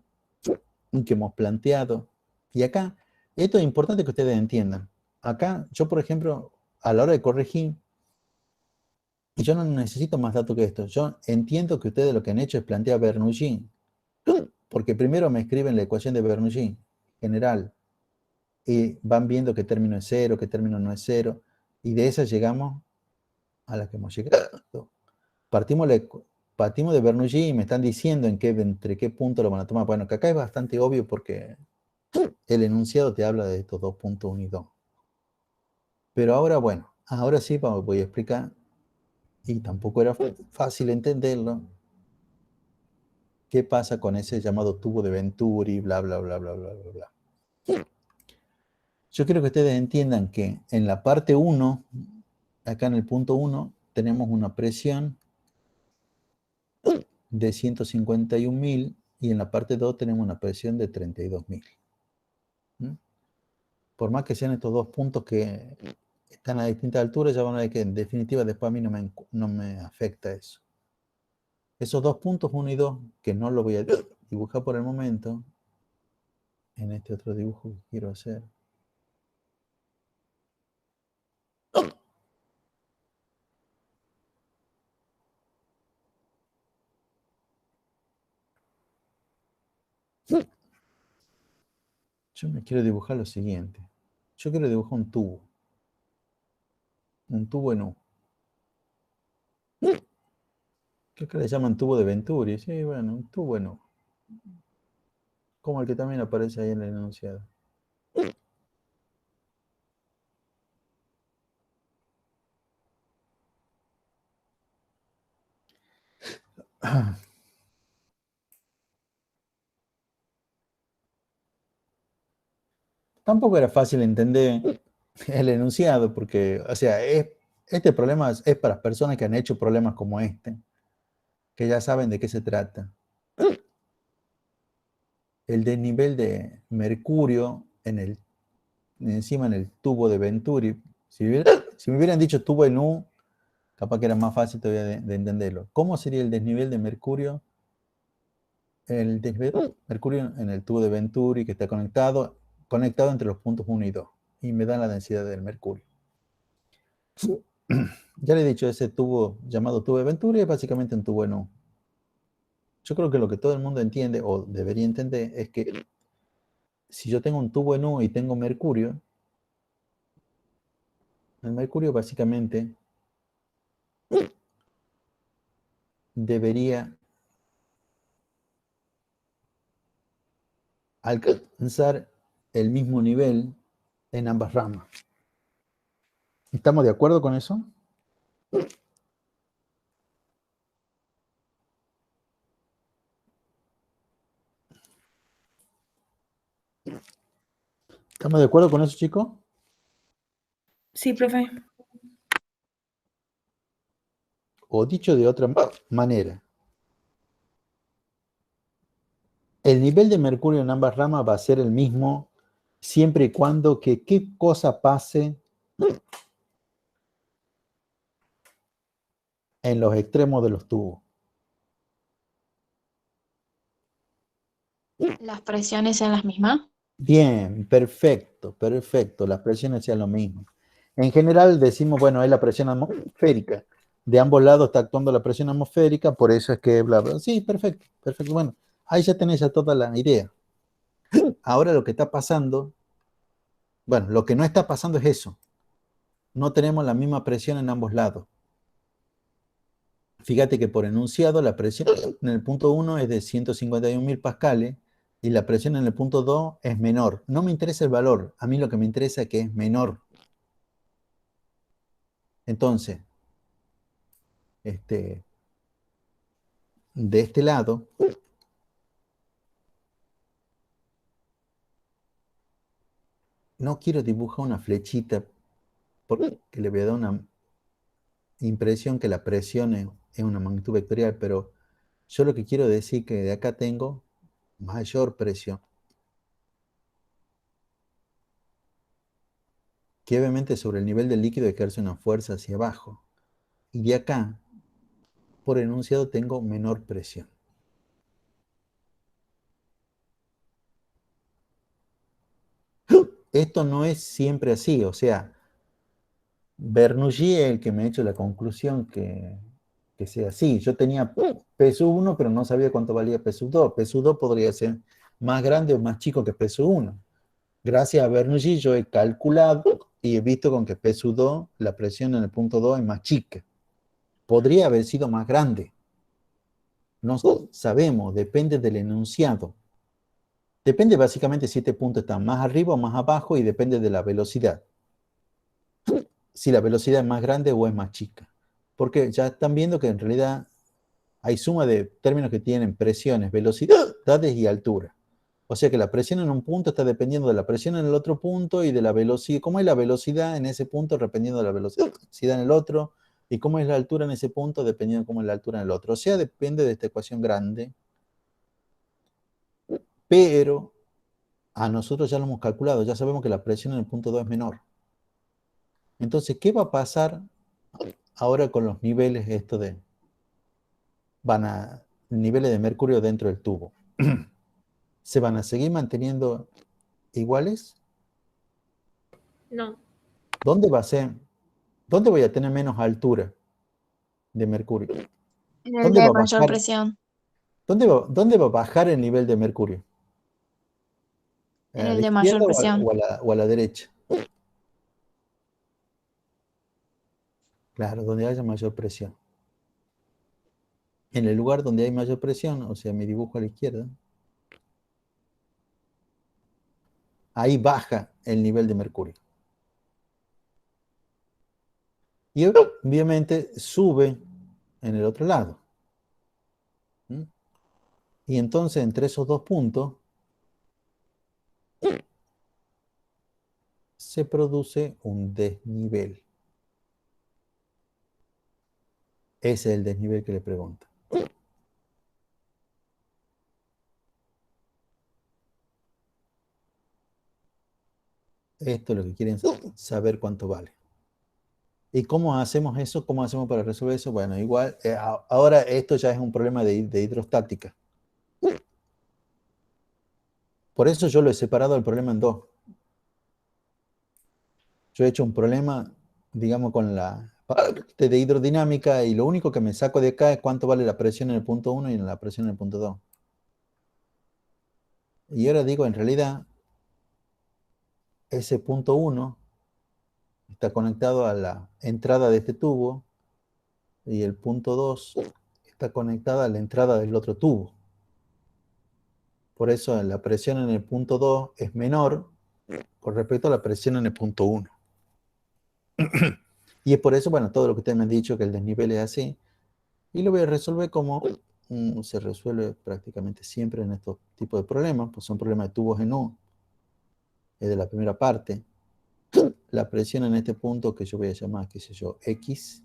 que hemos planteado, y acá, esto es importante que ustedes entiendan. Acá, yo por ejemplo, a la hora de corregir, yo no necesito más datos que esto. Yo entiendo que ustedes lo que han hecho es plantear Bernoulli, porque primero me escriben la ecuación de Bernoulli general, y van viendo qué término es cero, qué término no es cero, y de esa llegamos a la que hemos llegado. Partimos de Bernoulli y me están diciendo entre qué punto lo van a tomar. Bueno, que acá es bastante obvio porque el enunciado te habla de estos dos puntos 1 y 2. Pero ahora, bueno, ahora sí voy a explicar, y tampoco era fácil entenderlo, qué pasa con ese llamado tubo de Venturi, bla, bla, bla, bla, bla, bla, bla. Yo quiero que ustedes entiendan que en la parte 1, acá en el punto 1, tenemos una presión de 151.000 y en la parte 2 tenemos una presión de 32.000. Por más que sean estos dos puntos que están a distintas alturas, ya van a ver que en definitiva después a mí no me afecta eso. Esos dos puntos, 1 y 2, que no lo voy a dibujar por el momento, en este otro dibujo que quiero hacer. Yo me quiero dibujar lo siguiente. Yo quiero dibujar un tubo. Un tubo en U. Creo que le llaman tubo de Venturi. Sí, bueno, un tubo en U. Como el que también aparece ahí en el enunciado. Tampoco era fácil entender el enunciado porque, o sea, este problema es para personas que han hecho problemas como este, que ya saben de qué se trata. El desnivel de mercurio encima en el tubo de Venturi. Si me hubieran dicho tubo en U, capaz que era más fácil todavía de entenderlo. ¿Cómo sería el desnivel de mercurio? El desnivel de mercurio en el tubo de Venturi que está conectado entre los puntos 1 y 2. Y me dan la densidad del mercurio. Ya le he dicho, ese tubo llamado tubo de Venturi es básicamente un tubo en U. Yo creo que lo que todo el mundo entiende, o debería entender, es que si yo tengo un tubo en U y tengo mercurio, el mercurio básicamente debería alcanzar el mismo nivel en ambas ramas. ¿Estamos de acuerdo con eso? ¿Estamos de acuerdo con eso, chicos? Sí, profe. O dicho de otra manera, el nivel de mercurio en ambas ramas va a ser el mismo siempre y cuando que qué cosa pase en los extremos de los tubos. ¿Las presiones sean las mismas? Bien, perfecto, perfecto. Las presiones sean lo mismo. En general decimos, bueno, es la presión atmosférica. De ambos lados está actuando la presión atmosférica, por eso es que bla, bla. Sí, perfecto, perfecto. Bueno, ahí ya tenés ya toda la idea. Ahora lo que está pasando, bueno, lo que no está pasando es eso. No tenemos la misma presión en ambos lados. Fíjate que por enunciado la presión en el punto 1 es de 151.000 pascales y la presión en el punto 2 es menor. No me interesa el valor, a mí lo que me interesa es que es menor. Entonces, de este lado, no quiero dibujar una flechita porque le voy a dar una impresión que la presión es una magnitud vectorial, pero yo lo que quiero decir que de acá tengo mayor presión, que obviamente sobre el nivel del líquido ejerce una fuerza hacia abajo. Y de acá, por enunciado, tengo menor presión. Esto no es siempre así, o sea, Bernoulli es el que me ha hecho la conclusión que sea así. Yo tenía PSU1, pero no sabía cuánto valía PSU2. PSU2 podría ser más grande o más chico que PSU1. Gracias a Bernoulli yo he calculado y he visto con que PSU2, la presión en el punto 2 es más chica. Podría haber sido más grande. No sabemos, depende del enunciado. Depende básicamente si este punto está más arriba o más abajo y depende de la velocidad. Si la velocidad es más grande o es más chica. Porque ya están viendo que en realidad hay suma de términos que tienen presiones, velocidades y altura. O sea que la presión en un punto está dependiendo de la presión en el otro punto y de la velocidad. ¿Cómo es la velocidad en ese punto dependiendo de la velocidad en el otro? Y cómo es la altura en ese punto dependiendo de cómo es la altura en el otro. O sea, depende de esta ecuación grande. Pero a nosotros ya lo hemos calculado. Ya sabemos que la presión en el punto 2 es menor. Entonces, ¿qué va a pasar ahora con los niveles niveles de mercurio dentro del tubo? ¿Se van a seguir manteniendo iguales? No. ¿Dónde va a ser? ¿Dónde voy a tener menos altura de mercurio? En el ¿Dónde de va a mayor bajar? presión. ¿Dónde va a bajar el nivel de mercurio? En ¿A el la de mayor izquierda presión. o a la derecha? Claro, donde haya mayor presión. En el lugar donde hay mayor presión, o sea, mi dibujo a la izquierda, ahí baja el nivel de mercurio. Y obviamente sube en el otro lado. ¿Mm? Y entonces entre esos dos puntos se produce un desnivel. Ese es el desnivel que le pregunto. Esto es lo que quieren saber cuánto vale. ¿Y cómo hacemos eso? ¿Cómo hacemos para resolver eso? Bueno, igual, ahora esto ya es un problema de hidrostática. Por eso yo lo he separado el problema en dos. Yo he hecho un problema, digamos, con la parte de hidrodinámica y lo único que me saco de acá es cuánto vale la presión en el punto 1 y en la presión en el punto 2. Y ahora digo, en realidad, ese punto 1 está conectado a la entrada de este tubo. y el punto 2 está conectada a la entrada del otro tubo. Por eso la presión en el punto 2 es menor con respecto a la presión en el punto 1. Y es por eso, bueno, todo lo que ustedes me han dicho, que el desnivel es así. Y lo voy a resolver como se resuelve prácticamente siempre en estos tipos de problemas, pues son problemas de tubos en U, es de la primera parte. La presión en este punto que yo voy a llamar, qué sé yo, X.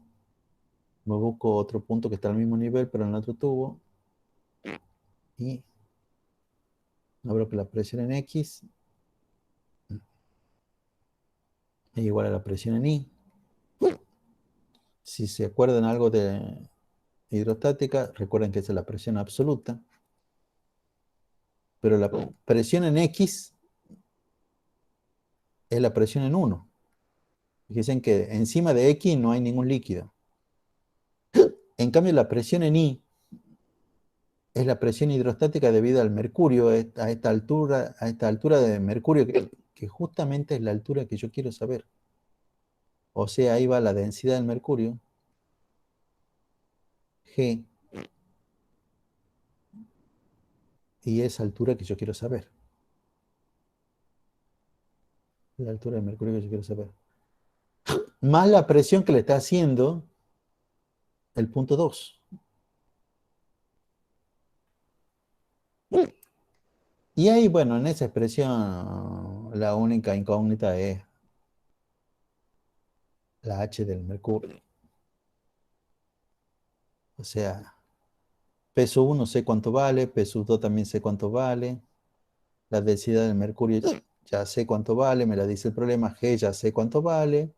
Me busco otro punto que está al mismo nivel, pero en otro tubo. Y abro que la presión en X es igual a la presión en Y. Si se acuerdan algo de hidrostática, recuerden que esa es la presión absoluta. Pero la presión en X es la presión en 1. Fíjense que encima de X no hay ningún líquido. En cambio, la presión en Y es la presión hidrostática debido al mercurio, a esta altura de mercurio, que justamente es la altura que yo quiero saber. O sea, ahí va la densidad del mercurio, G, y esa altura que yo quiero saber. La altura del mercurio que yo quiero saber. Más la presión que le está haciendo el punto 2. Y ahí, bueno, en esa expresión, la única incógnita es la H del mercurio. O sea, peso 1 sé cuánto vale, peso 2 también sé cuánto vale. La densidad del mercurio ya sé cuánto vale, me la dice el problema. G ya sé cuánto vale.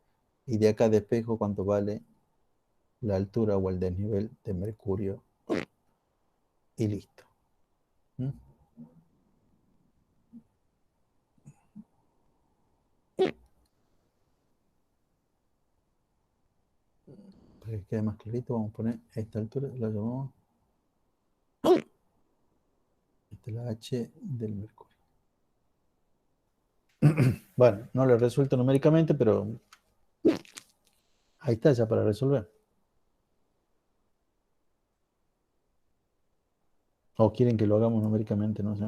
Y de acá despejo cuánto vale la altura o el desnivel de mercurio. Y listo. ¿Mm? Para que quede más clarito, vamos a poner esta altura, la llamamos. Esta es la H del mercurio. Bueno, no lo resuelto numéricamente, pero ahí está ya para resolver. O quieren que lo hagamos numéricamente, no sé.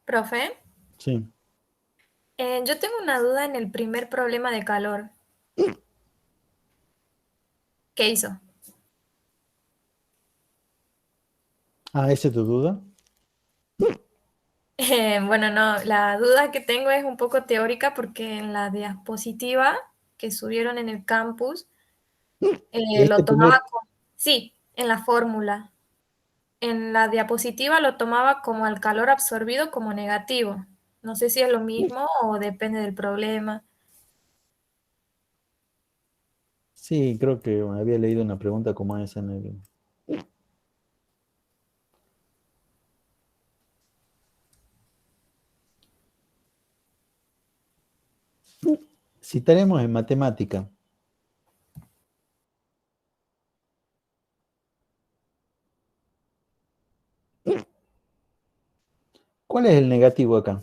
Profe, Sí. yo tengo una duda en el primer problema de calor. ¿Qué hizo? Ah, ¿esa es tu duda? Bueno, no, la duda que tengo es un poco teórica porque en la diapositiva que subieron en el campus Este lo tomaba primer, sí, en la fórmula. En la diapositiva lo tomaba como el calor absorbido como negativo. No sé si es lo mismo o depende del problema. sí, creo que había leído una pregunta como esa en el... Citaremos en matemática. ¿Cuál es el negativo acá?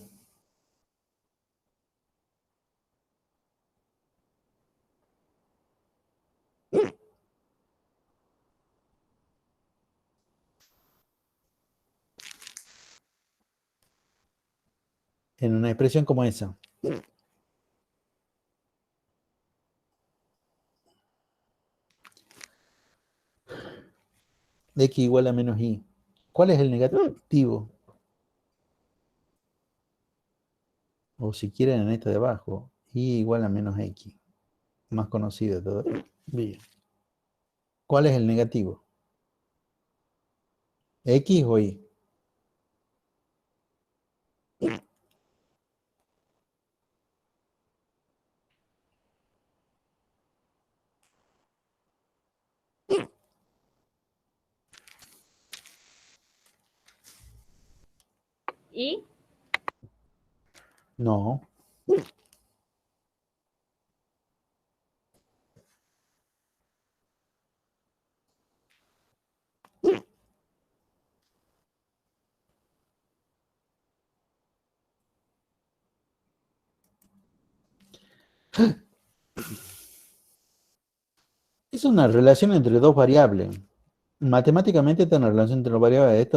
En una expresión como esa. X igual a menos Y. ¿Cuál es el negativo? O si quieren en esta de abajo, Y igual a menos X. Más conocido todavía. ¿Cuál es el negativo? ¿X o Y? ¿Y? No. Es una relación entre dos variables. Matemáticamente está una relación entre dos variables.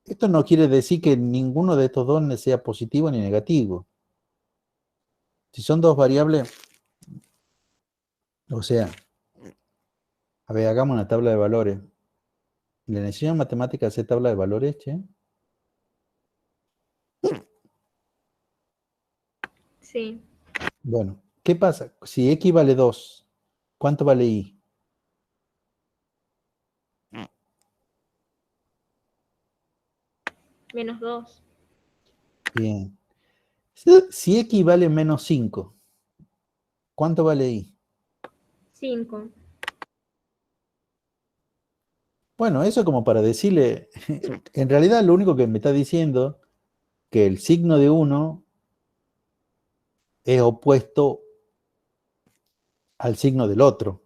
Esto no quiere decir que ninguno de estos dos sea positivo ni negativo. Si son dos variables, o sea, a ver, hagamos una tabla de valores. ¿Le enseñan matemáticas a hacer tabla de valores, che? Sí. Bueno, ¿qué pasa? Si X vale 2, ¿cuánto vale Y? -2. Bien. Si X vale menos 5, ¿cuánto vale Y? 5. Bueno, eso como para decirle, en realidad lo único que me está diciendo que el signo de uno es opuesto al signo del otro.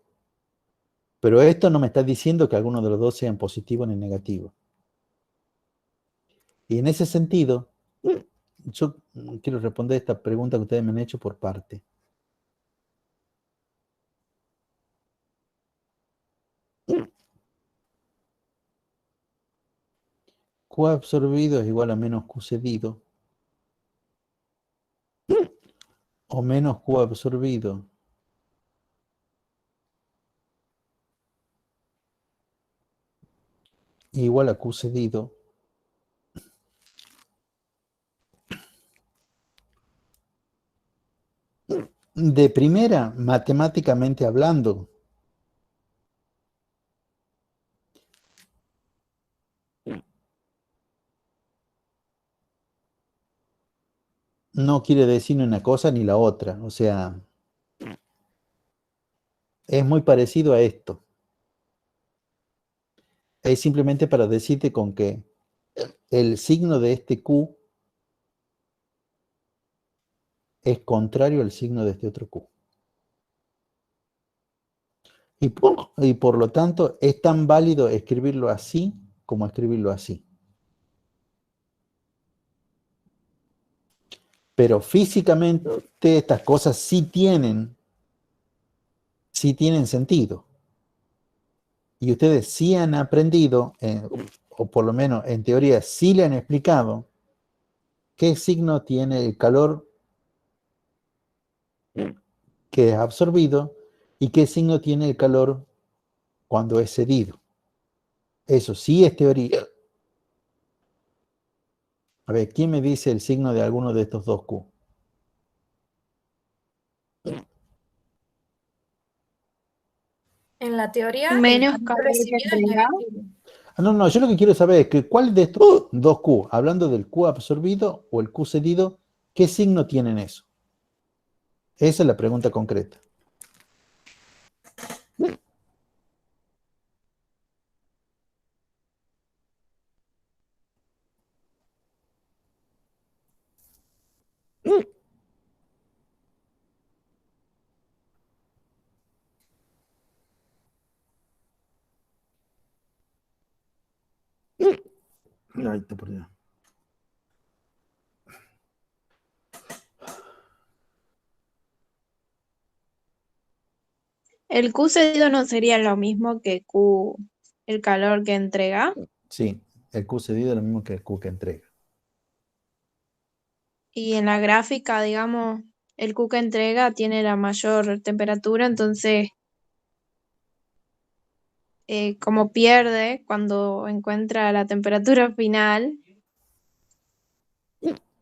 Pero esto no me está diciendo que alguno de los dos sean positivo ni negativo. Y en ese sentido, yo quiero responder esta pregunta que ustedes me han hecho por parte. Q absorbido es igual a menos Q cedido. O menos Q absorbido igual a Q cedido. De primera, matemáticamente hablando, no quiere decir ni una cosa ni la otra. O sea, es muy parecido a esto. Es simplemente para decirte con que el signo de este Q es contrario al signo de este otro Q. Y por lo tanto, es tan válido escribirlo así como escribirlo así. Pero físicamente estas cosas sí tienen sentido. Y ustedes sí han aprendido, o por lo menos en teoría sí le han explicado, qué signo tiene el calor que es absorbido y qué signo tiene el calor cuando es cedido. Eso sí es teoría. A ver, ¿quién me dice el signo de alguno de estos dos Q? En la teoría, el Menos calor calor que recibido es entrega. negativo. No, yo lo que quiero saber es que cuál de estos dos Q, hablando del Q absorbido o el Q cedido, ¿qué signo tienen eso? Esa es la pregunta concreta. Ay, está por Dios. El Q cedido no sería lo mismo que Q, el calor que entrega. Sí, el Q cedido es lo mismo que el Q que entrega. Y en la gráfica, digamos, el Q que entrega tiene la mayor temperatura, entonces como pierde cuando encuentra la temperatura final,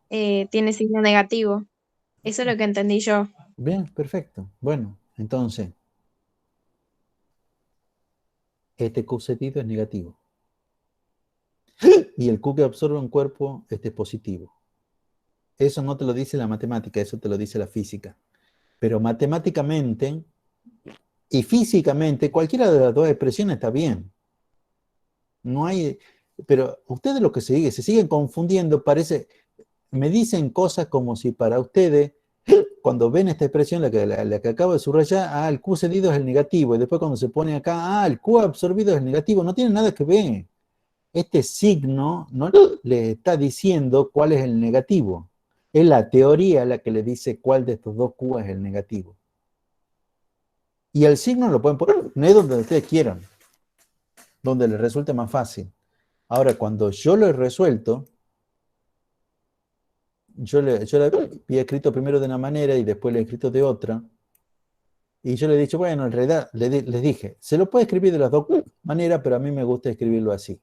tiene signo negativo. Eso es lo que entendí yo. Bien, perfecto. Bueno, entonces, este Q cedido es negativo. Y el Q que absorbe un cuerpo, este es positivo. Eso no te lo dice la matemática, eso te lo dice la física. Pero matemáticamente y físicamente, cualquiera de las dos expresiones está bien. No hay, pero ustedes lo que se siguen confundiendo, parece, me dicen cosas como si para ustedes, cuando ven esta expresión, la que acabo de subrayar, el Q cedido es el negativo, y después cuando se pone acá, el Q absorbido es el negativo, no tiene nada que ver. Este signo no le está diciendo cuál es el negativo. Es la teoría la que le dice cuál de estos dos Q es el negativo. Y el signo lo pueden poner donde ustedes quieran, donde les resulte más fácil. Ahora, cuando yo lo he resuelto, yo le había escrito primero de una manera y después le he escrito de otra. Y yo le he dicho, bueno, en realidad les dije, se lo puede escribir de las dos maneras, pero a mí me gusta escribirlo así.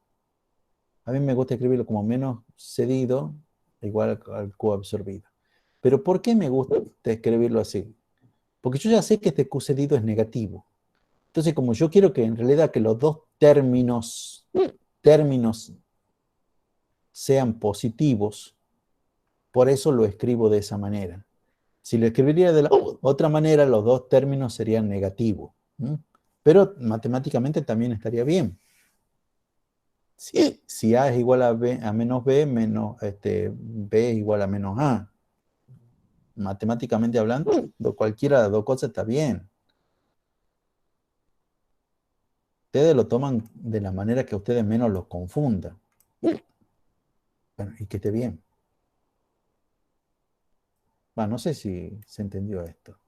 A mí me gusta escribirlo como menos cedido, igual al Q absorbido. Pero ¿por qué me gusta escribirlo así? Porque yo ya sé que este Q cedido es negativo. Entonces, como yo quiero que en realidad que los dos términos sean positivos, por eso lo escribo de esa manera. Si lo escribiría de la otra manera, los dos términos serían negativos. Pero matemáticamente también estaría bien. Si A es igual a menos B, B es igual a menos A. Matemáticamente hablando, cualquiera de las dos cosas está bien. Ustedes lo toman de la manera que a ustedes menos los confundan. Bueno, y que esté bien. No sé si se entendió esto.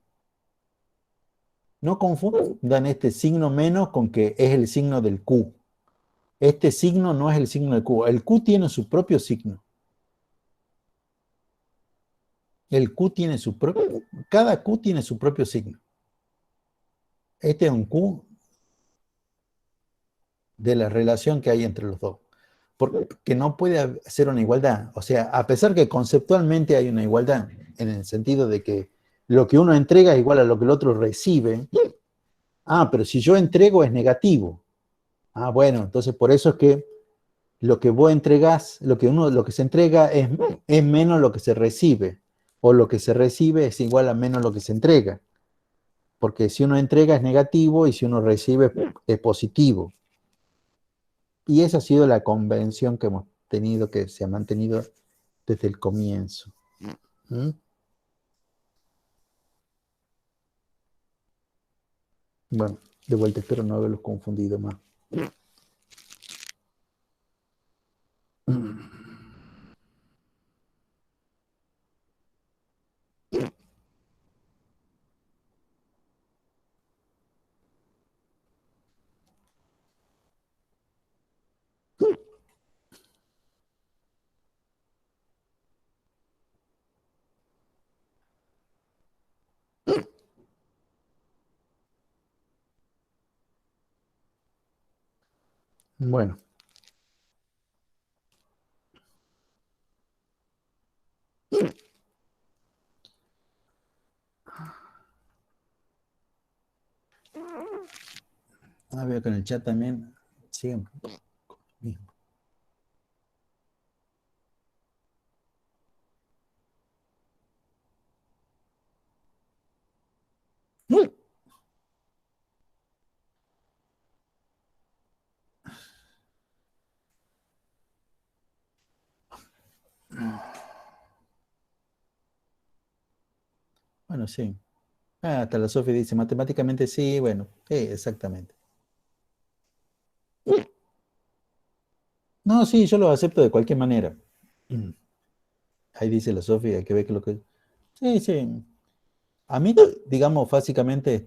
No confundan este signo menos con que es el signo del Q. Este signo no es el signo del Q. El Q tiene su propio signo. El Q tiene su propio... Cada Q tiene su propio signo. Este es un Q de la relación que hay entre los dos. Porque no puede ser una igualdad. O sea, a pesar que conceptualmente hay una igualdad, en el sentido de que lo que uno entrega es igual a lo que el otro recibe. Pero si yo entrego es negativo. Bueno, entonces por eso es que lo que vos entregás, lo que se entrega es menos lo que se recibe. O lo que se recibe es igual a menos lo que se entrega. Porque si uno entrega es negativo y si uno recibe es positivo. Y esa ha sido la convención que hemos tenido, que se ha mantenido desde el comienzo. Bueno, de vuelta espero no haberlos confundido más. Bueno. Veo que en el chat también siguen. Bueno, sí. Hasta la Sofía dice, matemáticamente sí, bueno, exactamente. No, sí, yo lo acepto de cualquier manera. Ahí dice la Sofía, que ve que lo que... Sí, sí. A mí, digamos, básicamente,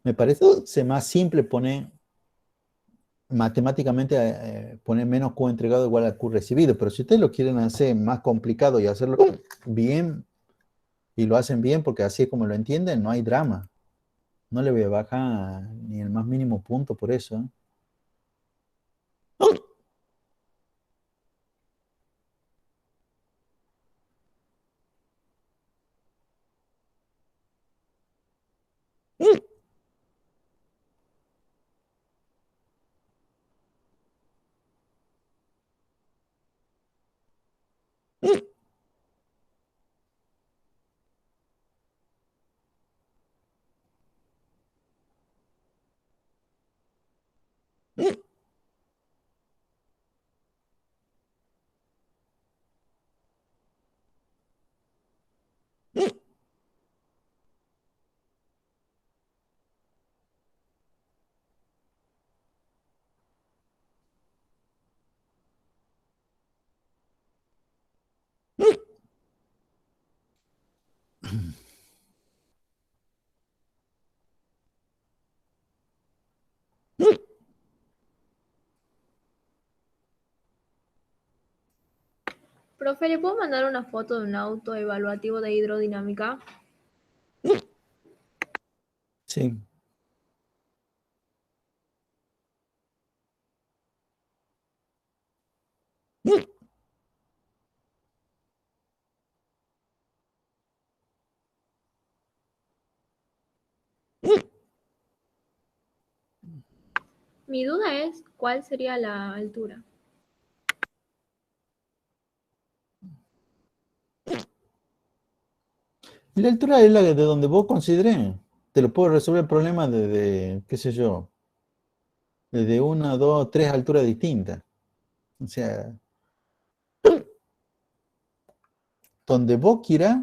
me parece más simple poner matemáticamente poner menos Q entregado igual a Q recibido, pero si ustedes lo quieren hacer más complicado y hacerlo bien, y lo hacen bien porque así es como lo entienden, no hay drama. No le voy a bajar ni el más mínimo punto por eso. Profe, ¿le puedo mandar una foto de un auto evaluativo de hidrodinámica? Sí. Mi duda es, ¿cuál sería la altura? La altura es la de donde vos considerés. Te lo puedo resolver el problema desde, qué sé yo, desde una, dos, tres alturas distintas. O sea, donde vos quieras,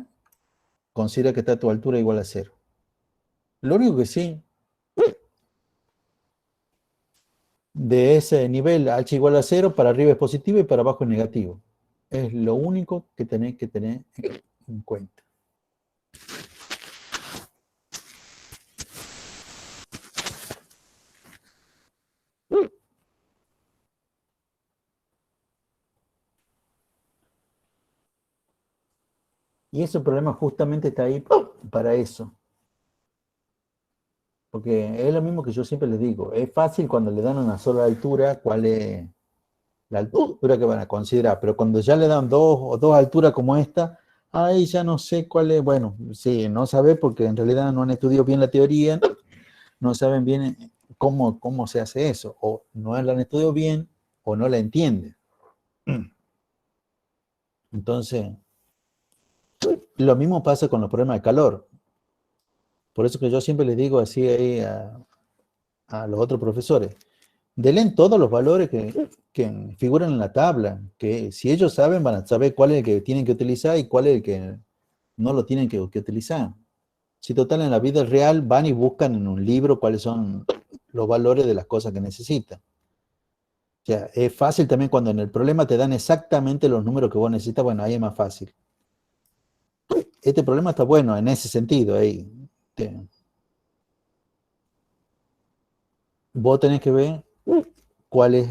considera que está tu altura igual a cero. Lo único que sí, de ese nivel h igual a cero, para arriba es positivo y para abajo es negativo. Es lo único que tenés que tener en cuenta. Y ese problema justamente está ahí para eso. Porque es lo mismo que yo siempre les digo. Es fácil cuando le dan una sola altura, cuál es la altura que van a considerar. Pero cuando ya le dan dos alturas como esta, ahí ya no sé cuál es. Bueno, sí, no sabe porque en realidad no han estudiado bien la teoría, no saben bien cómo se hace eso. O no la han estudiado bien o no la entienden. Entonces, lo mismo pasa con los problemas de calor. Por eso que yo siempre les digo así ahí a los otros profesores. Denle todos los valores que figuran en la tabla, que si ellos saben, van a saber cuál es el que tienen que utilizar y cuál es el que no lo tienen que utilizar. Si total en la vida real van y buscan en un libro cuáles son los valores de las cosas que necesitan. O sea, es fácil también cuando en el problema te dan exactamente los números que vos necesitas, bueno, ahí es más fácil. Este problema está bueno en ese sentido, ahí. Vos tenés que ver cuál es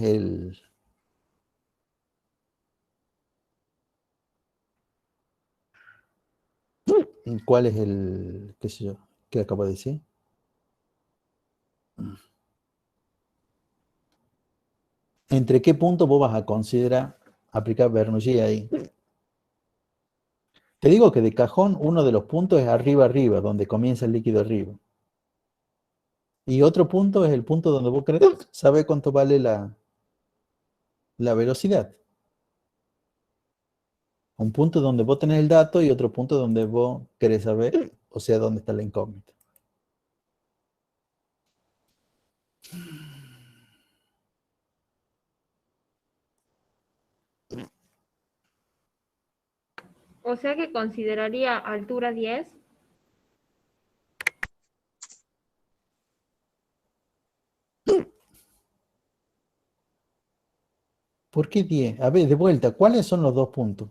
qué sé yo, qué acabo de decir. ¿Entre qué punto vos vas a considerar aplicar Bernoulli ahí? Te digo que de cajón uno de los puntos es arriba, donde comienza el líquido arriba. Y otro punto es el punto donde vos querés saber cuánto vale la velocidad. Un punto donde vos tenés el dato y otro punto donde vos querés saber, o sea, dónde está la incógnita. O sea que consideraría altura 10. ¿Por qué 10? A ver, de vuelta, ¿cuáles son los dos puntos?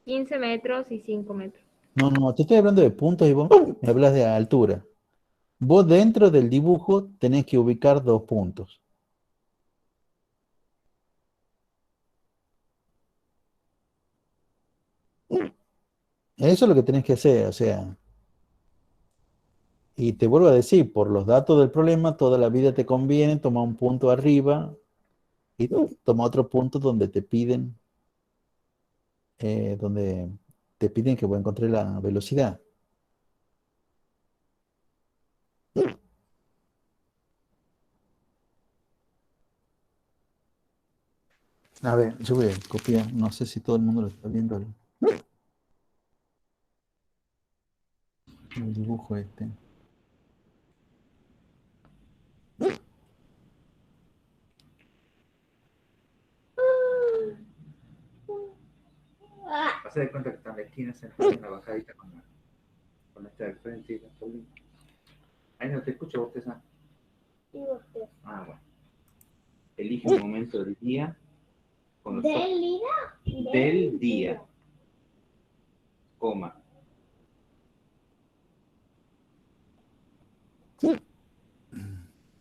15 metros y 5 metros. No, te estoy hablando de puntos y vos me hablas de altura. Vos dentro del dibujo tenés que ubicar dos puntos. Eso es lo que tenés que hacer, o sea. Y te vuelvo a decir, por los datos del problema, toda la vida te conviene tomar un punto arriba y toma otro punto donde te piden que vos encontrés la velocidad. A ver, yo voy a copiar, no sé si todo el mundo lo está viendo el dibujo este. Hace de cuenta que está en la esquina, se en la bajadita con esta del frente y la colina. Ahí no te escucho, vos te sabes. Ah, bueno. Elige un momento del día. ¿Del día? Del día. coma.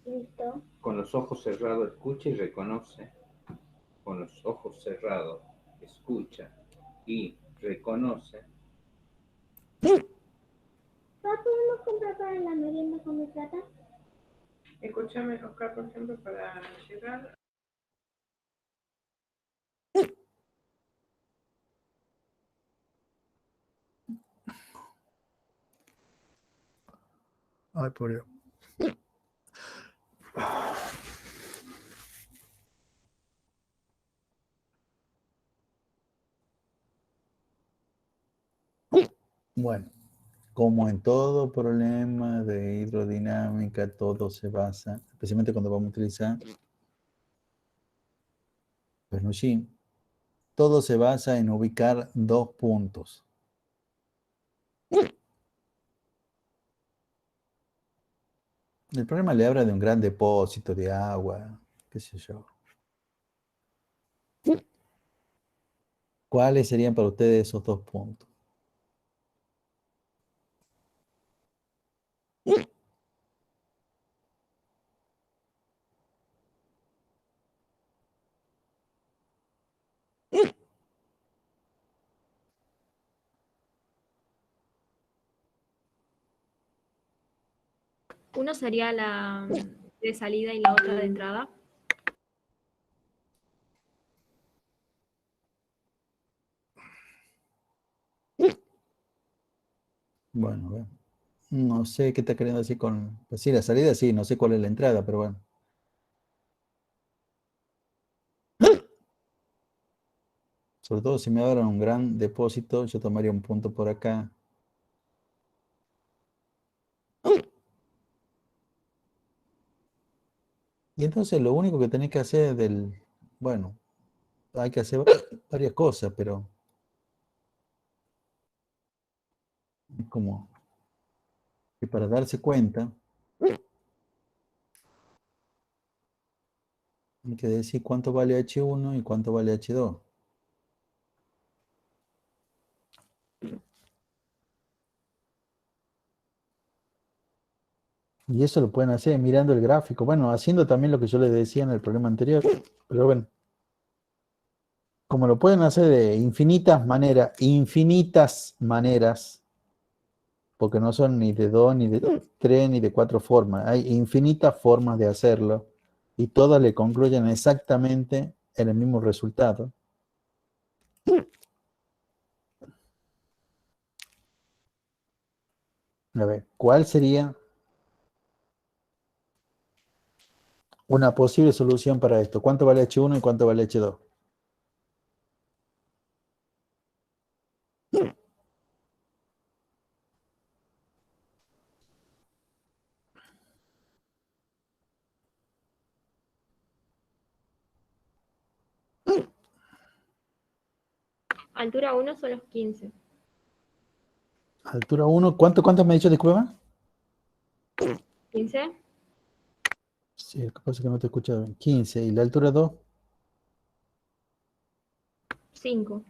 Listo. Con los ojos cerrados escucha y reconoce. Con los ojos cerrados escucha y reconoce. ¿Papá, podemos comprar para la merienda con mi plata? Escúchame, Oscar, por ejemplo, para llegar. Ay, por Dios. Bueno, como en todo problema de hidrodinámica, todo se basa, especialmente cuando vamos a utilizar Bernoulli, todo se basa en ubicar dos puntos. El problema le habla de un gran depósito de agua, qué sé yo. ¿Cuáles serían para ustedes esos dos puntos? Uno sería la de salida y la otra de entrada. Bueno, a ver. No sé qué está queriendo decir con... Pues sí, la salida sí, no sé cuál es la entrada, pero bueno. Sobre todo si me abran un gran depósito, yo tomaría un punto por acá. Y entonces lo único que tenés que hacer del... Bueno, hay que hacer varias cosas, pero... Es como que para darse cuenta, hay que decir cuánto vale H1 y cuánto vale H2. Y eso lo pueden hacer mirando el gráfico. Bueno, haciendo también lo que yo les decía en el problema anterior. Pero bueno, como lo pueden hacer de infinitas maneras, porque no son ni de 2, ni de 3, ni de 4 formas. Hay infinitas formas de hacerlo y todas le concluyen exactamente en el mismo resultado. A ver, ¿cuál sería una posible solución para esto? ¿Cuánto vale H1 y cuánto vale H2? Altura 1 son los 15. Altura 1, ¿cuánto me ha dicho, disculpa? 15. Sí, lo que pasa es que no te he escuchado bien. 15. ¿Y la altura 2? 5.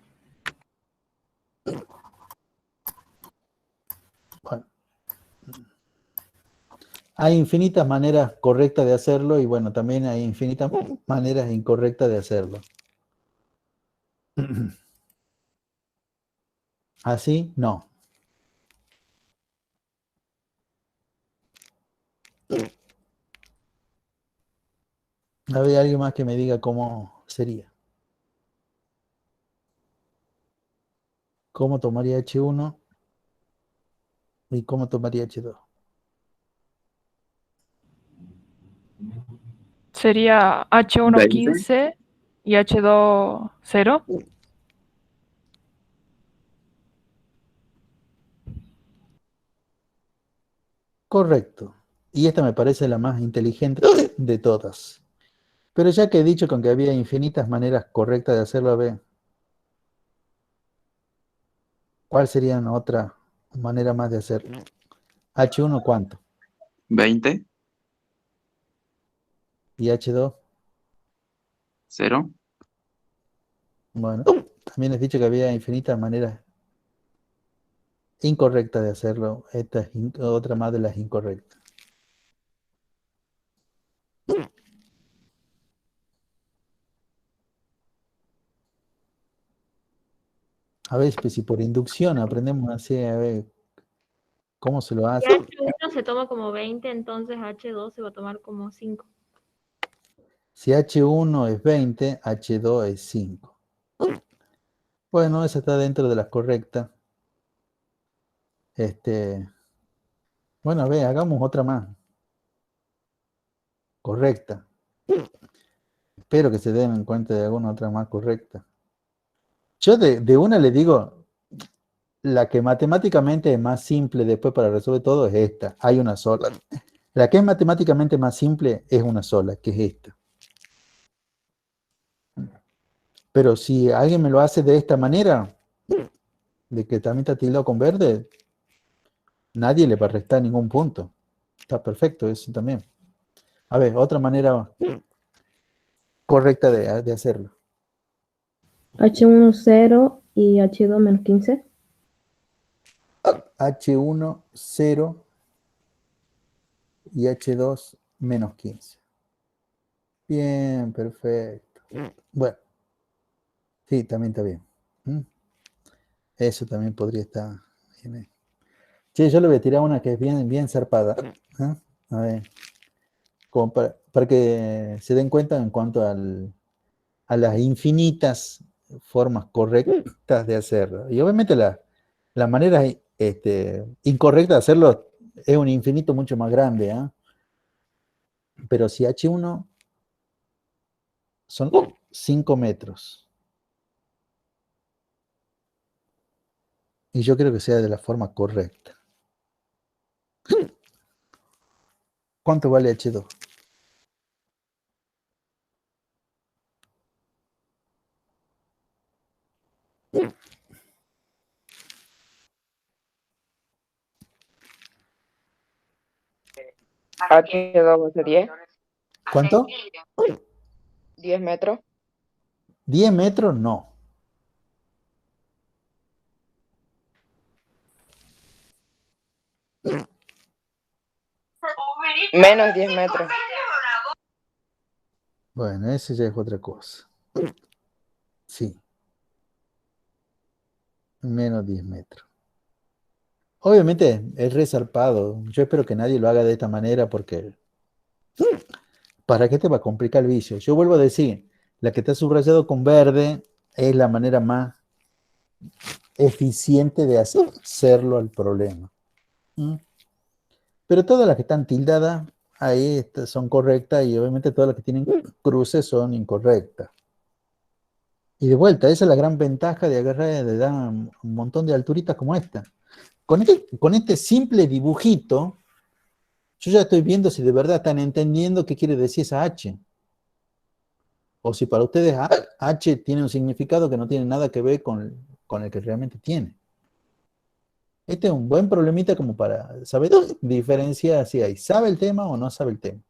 Bueno, hay infinitas maneras correctas de hacerlo y bueno, también hay infinitas maneras incorrectas de hacerlo. ¿Así? No. ¿Habría alguien más que me diga cómo sería? ¿Cómo tomaría H1 y cómo tomaría H2? Sería H1 20. 15 y H2 0. Correcto. Y esta me parece la más inteligente de todas. Pero ya que he dicho con que había infinitas maneras correctas de hacerlo, a ver, ¿cuál sería otra manera más de hacerlo? H1, ¿cuánto? 20. ¿Y H2? 0. Bueno, también has dicho que había infinitas maneras incorrecta de hacerlo. Esta es otra más de las incorrectas. A ver, pues, si por inducción aprendemos así, a ver cómo se lo Si hace. H1 se toma como 20, entonces H2 se va a tomar como 5. Si H1 es 20, H2 es 5. Bueno, esa está dentro de las correctas. Bueno, a ver, hagamos otra más. Correcta. Espero que se den en cuenta de alguna otra más correcta. Yo de una le digo, la que matemáticamente es más simple después para resolver todo es esta. Hay una sola. La que es matemáticamente más simple es una sola, que es esta. Pero si alguien me lo hace de esta manera, de que también está tildado con verde, nadie le va a restar ningún punto. Está perfecto eso también. A ver, otra manera correcta de hacerlo. H1 0 y H2 menos 15. H1, 0 y H2 menos 15. Bien, perfecto. Bueno, sí, también está bien. Eso también podría estar bien. Che, yo le voy a tirar una que es bien, bien zarpada. A ver, como para que se den cuenta en cuanto a las infinitas formas correctas de hacerlo. Y obviamente la manera incorrecta de hacerlo es un infinito mucho más grande. Pero si H1 son 5 metros, y yo creo que sea de la forma correcta, ¿cuánto vale H2? H2 es 10. ¿Cuánto? 10 metros. 10 metros, no. Menos 10 metros. Bueno, ese ya es otra cosa. Sí. Menos 10 metros. Obviamente es resarpado. Yo espero que nadie lo haga de esta manera porque ¿para qué te va a complicar el vicio? Yo vuelvo a decir, la que está subrayado con verde es la manera más eficiente de hacerlo al problema. Pero todas las que están tildadas ahí son correctas y obviamente todas las que tienen cruces son incorrectas. Y de vuelta, esa es la gran ventaja de agarrar, de dar un montón de alturitas como esta. Con este simple dibujito, yo ya estoy viendo si de verdad están entendiendo qué quiere decir esa H. O si para ustedes H tiene un significado que no tiene nada que ver con el que realmente tiene. Este es un buen problemita como para saber diferenciar si hay sabe el tema o no sabe el tema.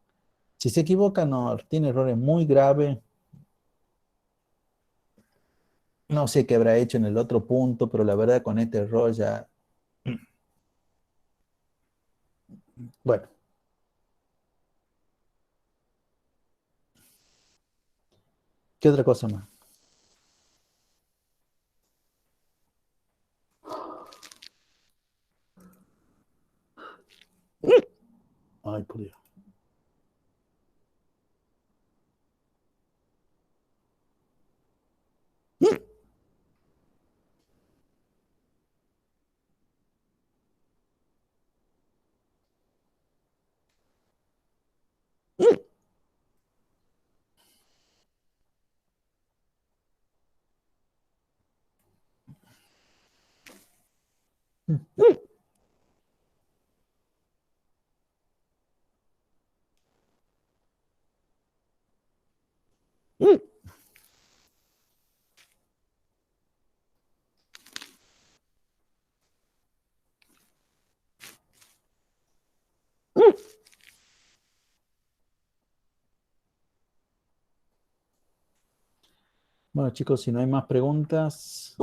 Si se equivoca, no, tiene errores muy graves. No sé qué habrá hecho en el otro punto, pero la verdad con este error ya... Bueno. ¿Qué otra cosa más? Ay, por Dios. Bueno, chicos, si no hay más preguntas,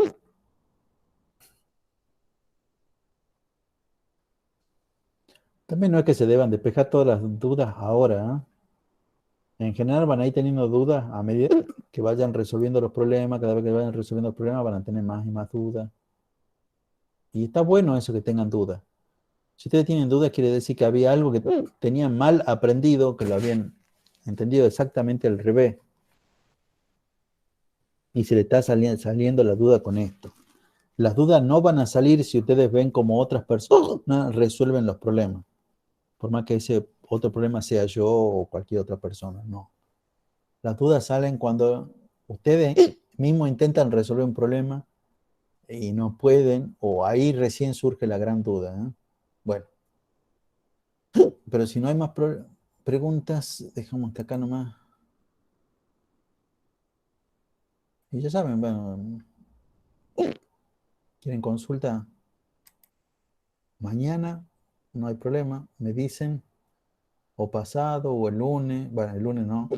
También no es que se deban despejar todas las dudas ahora, ¿eh? En general van a ir teniendo dudas a medida que vayan resolviendo los problemas. Cada vez que vayan resolviendo los problemas van a tener más y más dudas. Y está bueno eso que tengan dudas. Si ustedes tienen dudas, quiere decir que había algo que tenían mal aprendido, que lo habían entendido exactamente al revés. Y se le está saliendo la duda con esto. Las dudas no van a salir si ustedes ven como otras personas resuelven los problemas. Por más que ese otro problema sea yo o cualquier otra persona, no. Las dudas salen cuando ustedes mismos intentan resolver un problema y no pueden, o ahí recién surge la gran duda, ¿eh? Bueno, pero si no hay más preguntas, dejamos hasta acá nomás. Y ya saben, bueno, ¿quieren consulta? Mañana, no hay problema, me dicen, o pasado, o el lunes, bueno, el lunes no,